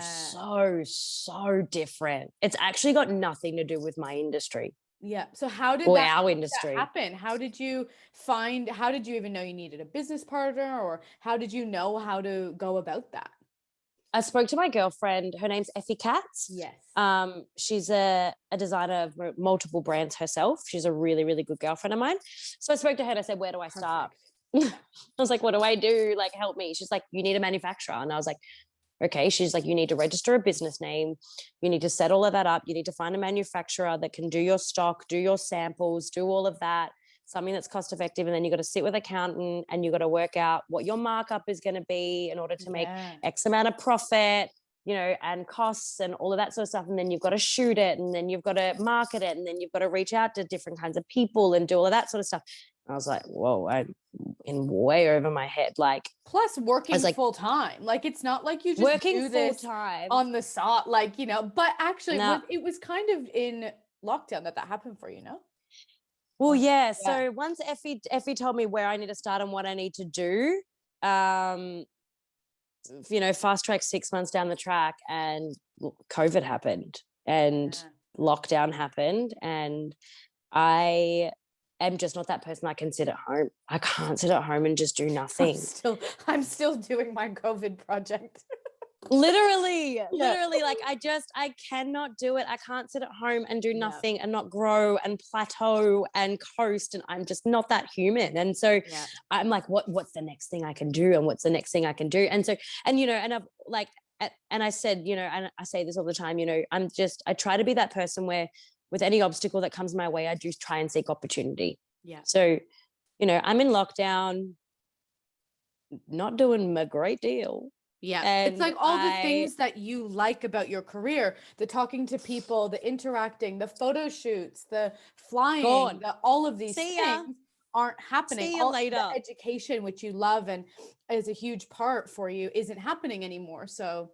different. It's actually got nothing to do with my industry. Yeah. So how did our industry happen? How did you even know you needed a business partner, or how did you know how to go about that? I spoke to my girlfriend. Her name's Effie Kats. Yes. She's a designer of multiple brands herself. She's a really, really good girlfriend of mine. So I spoke to her and I said, where do I start? I was like, what do I do? Like, help me. She's like, you need a manufacturer. And I was like, okay. She's like, you need to register a business name. You need to set all of that up. You need to find a manufacturer that can do your stock, do your samples, do all of that, something that's cost effective. And then you got to sit with an accountant and you got to work out what your markup is going to be in order to make X amount of profit, and costs and all of that sort of stuff. And then you've got to shoot it, and then you've got to market it, and then you've got to reach out to different kinds of people and do all of that sort of stuff. I was like, whoa, I'm in way over my head. Like, plus working full time. Like, it's not like you just working do this full time on the side, like, but actually it was kind of in lockdown that happened for you, no? Well, yeah. So once Effie told me where I need to start and what I need to do, fast track 6 months down the track, and COVID happened and lockdown happened, and I am just not that person that can sit at home. I can't sit at home and just do nothing. I'm still doing my COVID project. Literally, like, I cannot do it. I can't sit at home and do nothing and not grow and plateau and coast, and I'm just not that human. And so I'm like, what's the next thing I can do, and what's the next thing I can do? And so, and and I've like, and I said, and I say this all the time, I try to be that person where with any obstacle that comes my way, I do try and seek opportunity. Yeah. So, I'm in lockdown, not doing a great deal. Yeah. And it's like all the things that you like about your career, the talking to people, the interacting, the photo shoots, the flying, all of these things aren't happening. See you later. The education, which you love and is a huge part for you, isn't happening anymore. So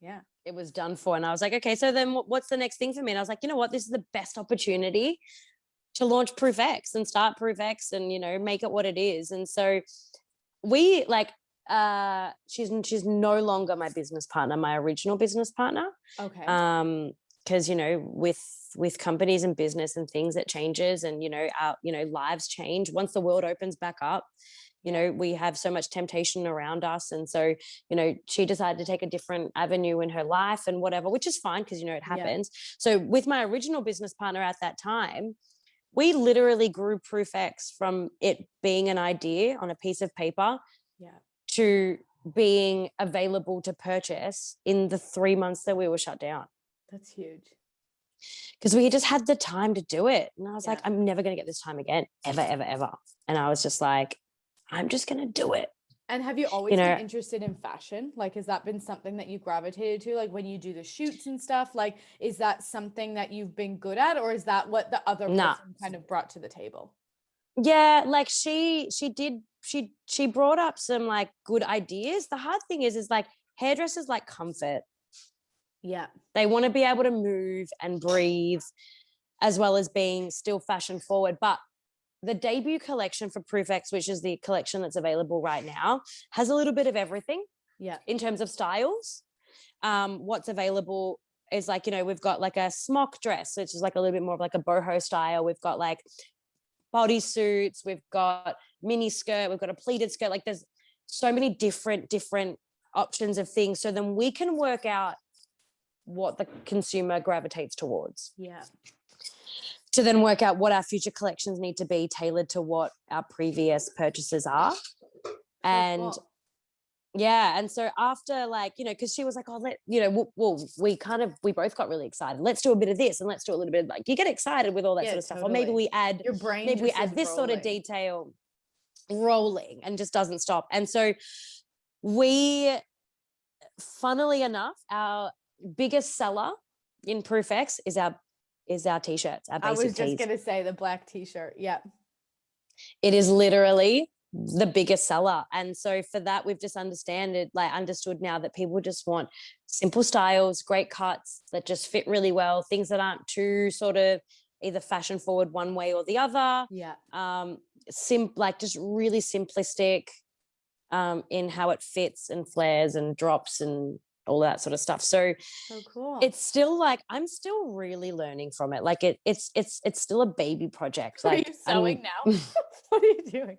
yeah, it was done for. And I was like, okay, so then what's the next thing for me? And I was like, you know what, this is the best opportunity to launch Proof X and start Proof X and, you know, make it what it is. And so we like, she's no longer my business partner, my original business partner. Okay. Because, you know, with companies and business and things, it changes, and, you know, our, you know, lives change once the world opens back up. You know, we have so much temptation around us. And so, you know, she decided to take a different avenue in her life and whatever, which is fine because, you know, it happens. Yeah. So with my original business partner at that time, we literally grew Proof X from it being an idea on a piece of paper to being available to purchase in the 3 months that we were shut down. That's huge. Because we just had the time to do it. And I was like, I'm never going to get this time again, ever, ever, ever. And I was just like, I'm just going to do it. And have you always been interested in fashion? Like, has that been something that you gravitated to? Like when you do the shoots and stuff, like, is that something that you've been good at, or is that what the other person kind of brought to the table? Yeah. Like she brought up some like good ideas. The hard thing is like hairdressers like comfort. Yeah. They want to be able to move and breathe as well as being still fashion forward. But the debut collection for Proof X, which is the collection that's available right now, has a little bit of everything. Yeah. In terms of styles. What's available is like, you know, we've got like a smock dress, which is like a little bit more of like a boho style. We've got like bodysuits, we've got mini skirt, we've got a pleated skirt. Like there's so many different options of things. So then we can work out what the consumer gravitates towards. Yeah. To then work out what our future collections need to be tailored to what our previous purchases are. And cool. Yeah. And so after like, you know, because she was like, oh, we both got really excited. Let's do a bit of this and let's do a little bit of, like, you get excited with all that sort of stuff. Or maybe we add, your brain, maybe we add this sort of detail rolling and just doesn't stop. And so funnily enough, our biggest seller in Proof X is our t-shirts, our basic I was just tees. going to say the black t-shirt. Yeah. It is literally the biggest seller. And so for that, we've just understood now that people just want simple styles, great cuts that just fit really well, things that aren't too sort of either fashion forward one way or the other. Yeah. Like just really simplistic in how it fits and flares and drops and all that sort of stuff. So cool. It's still like, I'm still really learning from it. Like it's still a baby project. Like, are you sewing now? What are you doing?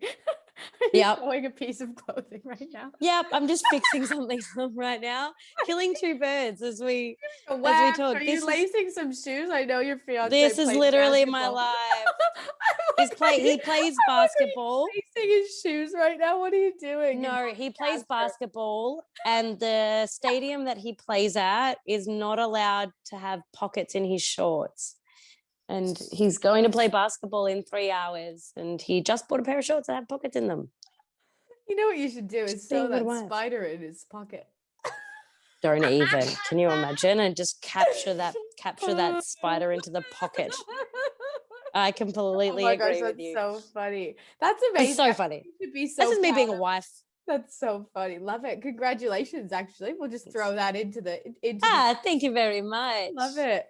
Are you sewing a piece of clothing right now? Yep, I'm just fixing something right now. Killing two birds as we talk. Are you lacing some shoes? I know your fiance. This is literally basketball. my life. He plays basketball. Lacing his shoes right now. What are you doing? No, he plays basketball, and the stadium that he plays at is not allowed to have pockets in his shorts. And he's going to play basketball in 3 hours, and he just bought a pair of shorts that have pockets in them. You know what you should do is sew that spider in his pocket. Don't even. Can you imagine? And just capture that spider into the pocket. I completely agree with you. That's so funny. That's amazing. It's so funny. This is me being a wife. That's so funny. Love it. Congratulations, actually. We'll just throw that into thank you very much. Love it.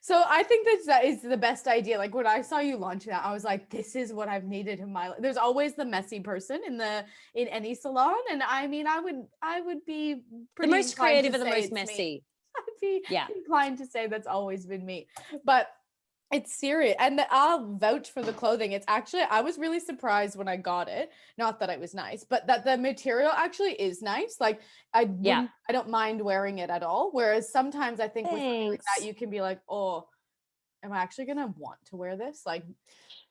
So I think that is the best idea. Like when I saw you launch that, I was like, this is what I've needed in my life. There's always the messy person in any salon. And I mean, I would be pretty the most creative and the most messy. I'd be inclined to say that's always been me. But it's serious. And I'll vouch for the clothing. It's actually, I was really surprised when I got it. Not that it was nice, but that the material actually is nice. Like I don't mind wearing it at all. Whereas sometimes I think with something like that, you can be like, oh, am I actually going to want to wear this? Like,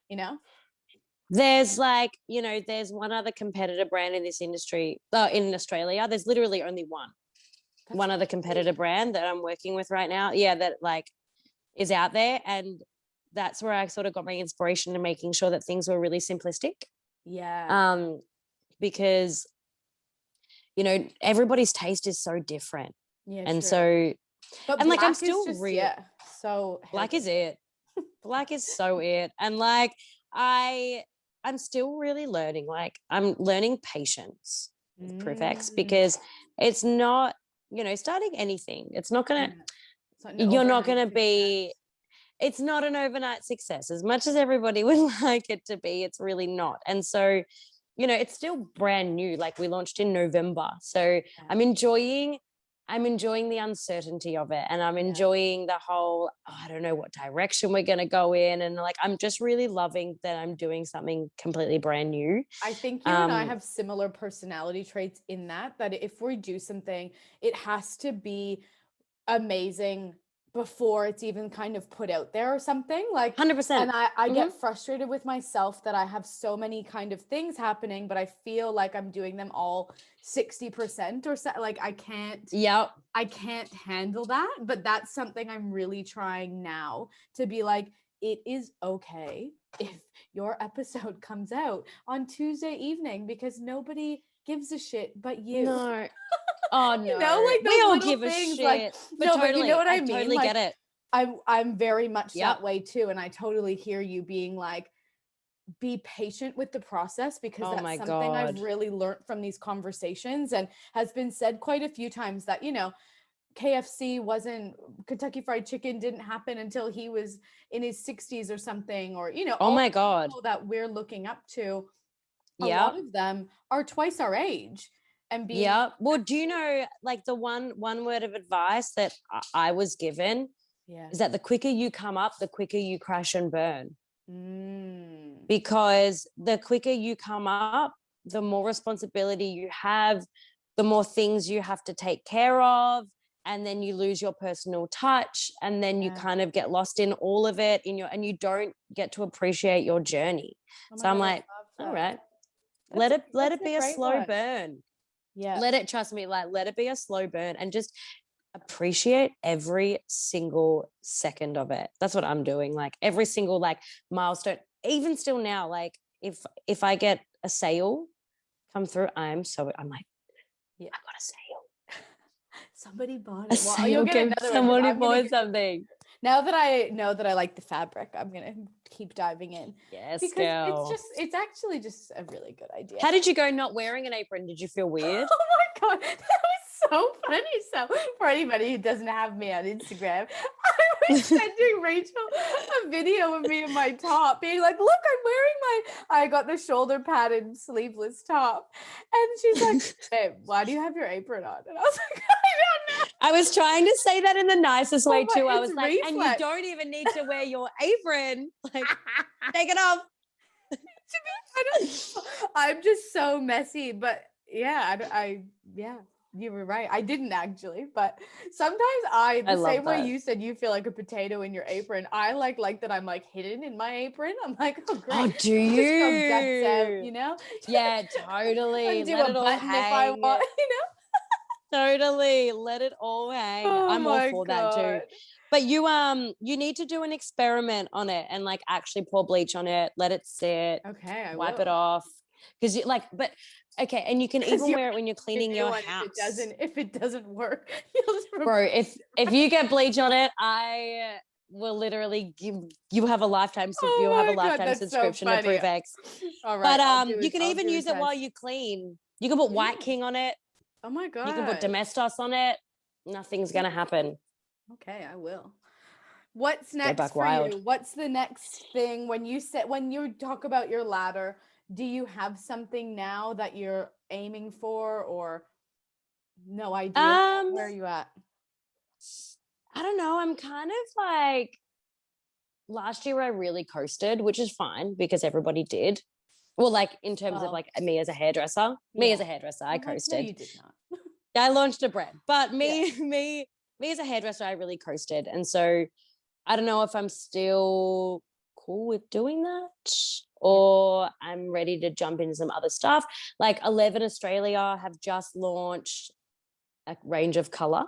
you know? There's like, you know, there's one other competitor brand in this industry, in Australia. There's literally only one other competitor brand that I'm working with right now. Yeah, that like is out there. And that's where I sort of got my inspiration to making sure that things were really simplistic. Yeah. Because, you know, everybody's taste is so different. Yeah. And true. so, but and like, I'm still so black is it. Black is so it. And like, I I'm still really learning. Like I'm learning patience with ProofX because it's not, starting anything. It's not going to, you're not going to be, it's not an overnight success as much as everybody would like it to be. It's really not. And so, it's still brand new. Like we launched in November. So I'm enjoying the uncertainty of it, and I'm enjoying the whole, I don't know what direction we're going to go in. And like, I'm just really loving that I'm doing something completely brand new. I think you and I have similar personality traits in that if we do something, it has to be amazing before it's even kind of put out there or something, like 100%. And I get frustrated with myself that I have so many kind of things happening, but I feel like I'm doing them all 60% or so. Like I can't handle that. But that's something I'm really trying now to be like, it is okay if your episode comes out on Tuesday evening because nobody gives a shit but you. No. Oh no, like we all give things, a shit. like, but no, totally, but you know what I mean? Totally like, get it. I'm very much that way too, and I totally hear you being like, be patient with the process because that's something I've really learned from these conversations, and has been said quite a few times that Kentucky Fried Chicken didn't happen until he was in his 60s or something, or oh my god, people that we're looking up to, a lot of them are twice our age. And well, do you know, like the one word of advice that I was given is that the quicker you come up, the quicker you crash and burn. Because the quicker you come up, the more responsibility you have, the more things you have to take care of, and then you lose your personal touch, and then you kind of get lost in all of it and you don't get to appreciate your journey. So I'm like, all right, let it be a slow burn. Let it be a slow burn, and just appreciate every single second of it. That's what I'm doing. Like every single like milestone, even still now, like if I get a sale come through, I'm like, I got a sale. Somebody bought it. A sale, somebody bought something. Now that I know that I like the fabric, I'm gonna keep diving in. Yes, because girl. it's actually just a really good idea. How did you go not wearing an apron? Did you feel weird? Oh my god, that was so funny. So for anybody who doesn't have me on Instagram, I was sending Rachel a video of me in my top, being like, look, I got the shoulder padded sleeveless top. And she's like, babe, why do you have your apron on? And I was like, I don't know. I was trying to say that in the nicest way too. I was like, and you don't even need to wear your apron. Like, take it off. I'm just so messy, but you were right. I didn't actually, but sometimes the same way you said you feel like a potato in your apron, I like that I'm like hidden in my apron. I'm like, oh great. Oh, do you? Just go guts out, you know? Yeah, totally. Do let a button if I want, you know? Totally. Let it all hang. I'm all for that too. But you need to do an experiment on it and like actually pour bleach on it, let it sit. Okay, I wipe will. it off. Because okay, and you can even wear it when you're cleaning your house. If it doesn't work, you'll just bro, if you get bleach on it, I will literally give you have a lifetime subscription to ProofX. All right. But you can even use it while you clean. You can put White King on it. Oh my god. You can put Domestos on it. Nothing's gonna happen. Okay, I will. What's next for you? What's the next thing when you talk about your ladder? Do you have something now that you're aiming for, or no idea? Where are you at? I don't know. I'm kind of like last year I really coasted, which is fine because everybody did. Well, like in terms of like me as a hairdresser, I coasted. No, you did not. I launched a brand, but me as a hairdresser, I really coasted. And so I don't know if I'm still cool with doing that or I'm ready to jump into some other stuff. Like 11 Australia have just launched a range of color.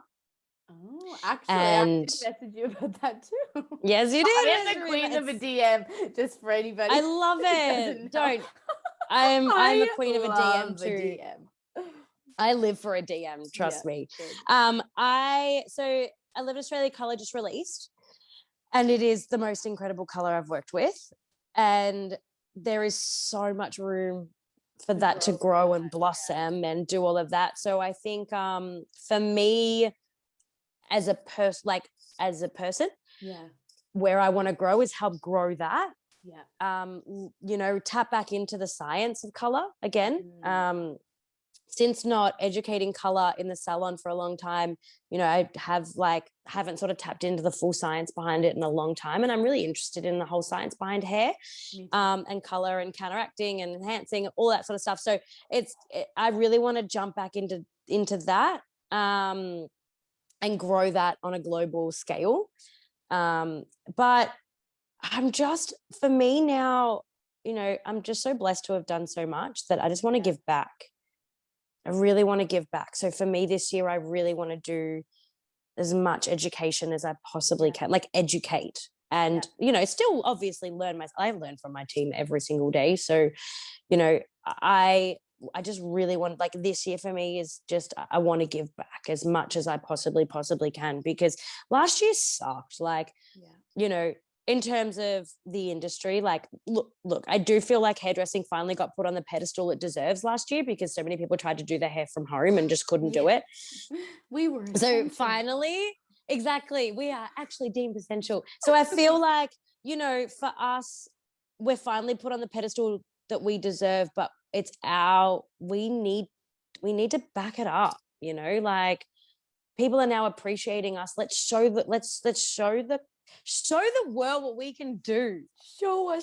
Oh, actually, I messaged you about that too. Yes, you did. I am the queen of a DM, just for anybody. I love it. I'm a queen of a DM too. I live for a DM, trust me. Good. So 11 Australia color just released, and it is the most incredible color I've worked with. And there is so much room for that to grow and blossom and do all of that. So I think for me as a person, where I want to grow is help grow that. Tap back into the science of color again. Since not educating color in the salon for a long time, I haven't sort of tapped into the full science behind it in a long time. And I'm really interested in the whole science behind hair, and color and counteracting and enhancing, all that sort of stuff. So I really want to jump back into that, and grow that on a global scale. But for me now, I'm just so blessed to have done so much that I just want to give back. I really want to give back. So for me this year, I really want to do as much education as I possibly can, like educate and, still obviously I learn from my team every single day. So, I just really want, like, this year for me is just, I want to give back as much as I possibly can, because last year sucked. Like, in terms of the industry, like, look, I do feel like hairdressing finally got put on the pedestal it deserves last year, because so many people tried to do their hair from home and just couldn't do it. We were essential. So finally, exactly, we are actually deemed essential. So I feel like, for us, we're finally put on the pedestal that we deserve, but we need to back it up, like, people are now appreciating us. Let's show the world what we can do. Show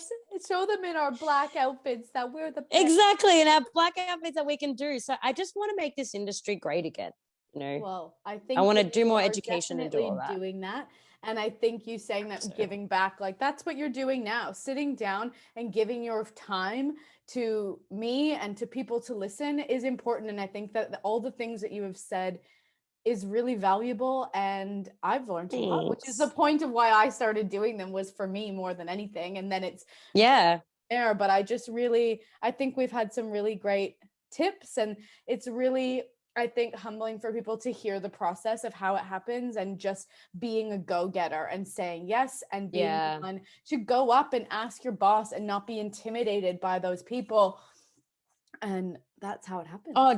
them in our black outfits that we're the best. Exactly, in our black outfits that we can do. So I just want to make this industry great again. Well, I think I want to do more education and do all that. Doing that. And I think you saying that, giving back, like, that's what you're doing now, sitting down and giving your time to me and to people to listen is important. And I think that all the things that you have said is really valuable, and I've learned a lot, which is the point of why I started doing them, was for me more than anything. And then it's there, but I think we've had some really great tips, and it's really, I think, humbling for people to hear the process of how it happens, and just being a go-getter and saying yes, and being one to go up and ask your boss and not be intimidated by those people. And that's how it happens. Oh,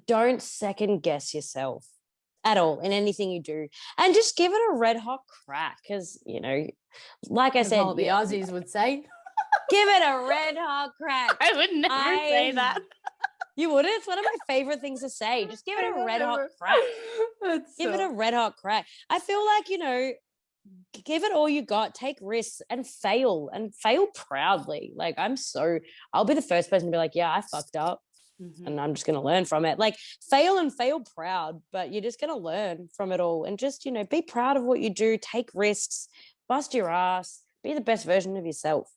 don't second guess yourself at all in anything you do, and just give it a red hot crack, because like I said, all the Aussies would say, give it a red hot crack. I would never say that. You wouldn't? It's one of my favorite things to say. Just give it a red hot crack. Give it a red hot crack. I feel like, give it all you got, take risks and fail proudly. Like, I'll be the first person to be like, yeah, I fucked up. And I'm just going to learn from it. Like, fail proud, but you're just going to learn from it all. And just, be proud of what you do, take risks, bust your ass, be the best version of yourself.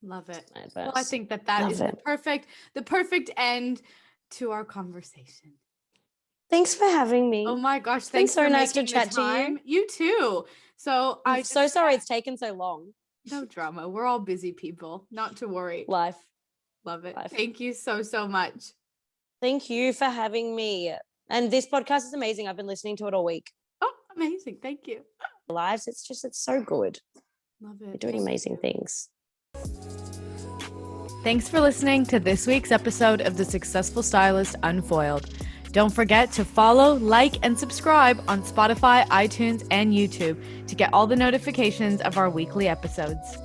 Love it. Well, I think that is the perfect end to our conversation. Thanks for having me. Oh my gosh. Thanks so nice to chat to you. You too. So I'm so sorry it's taken so long. No drama. We're all busy people. Not to worry. Life. Love it. Thank you so much. Thank you for having me. And this podcast is amazing. I've been listening to it all week. Oh, amazing. Thank you. Lives, it's so good. Love it. You're doing amazing things. Thanks for listening to this week's episode of The Successful Stylist Unfoiled. Don't forget to follow, like, and subscribe on Spotify, iTunes, and YouTube to get all the notifications of our weekly episodes.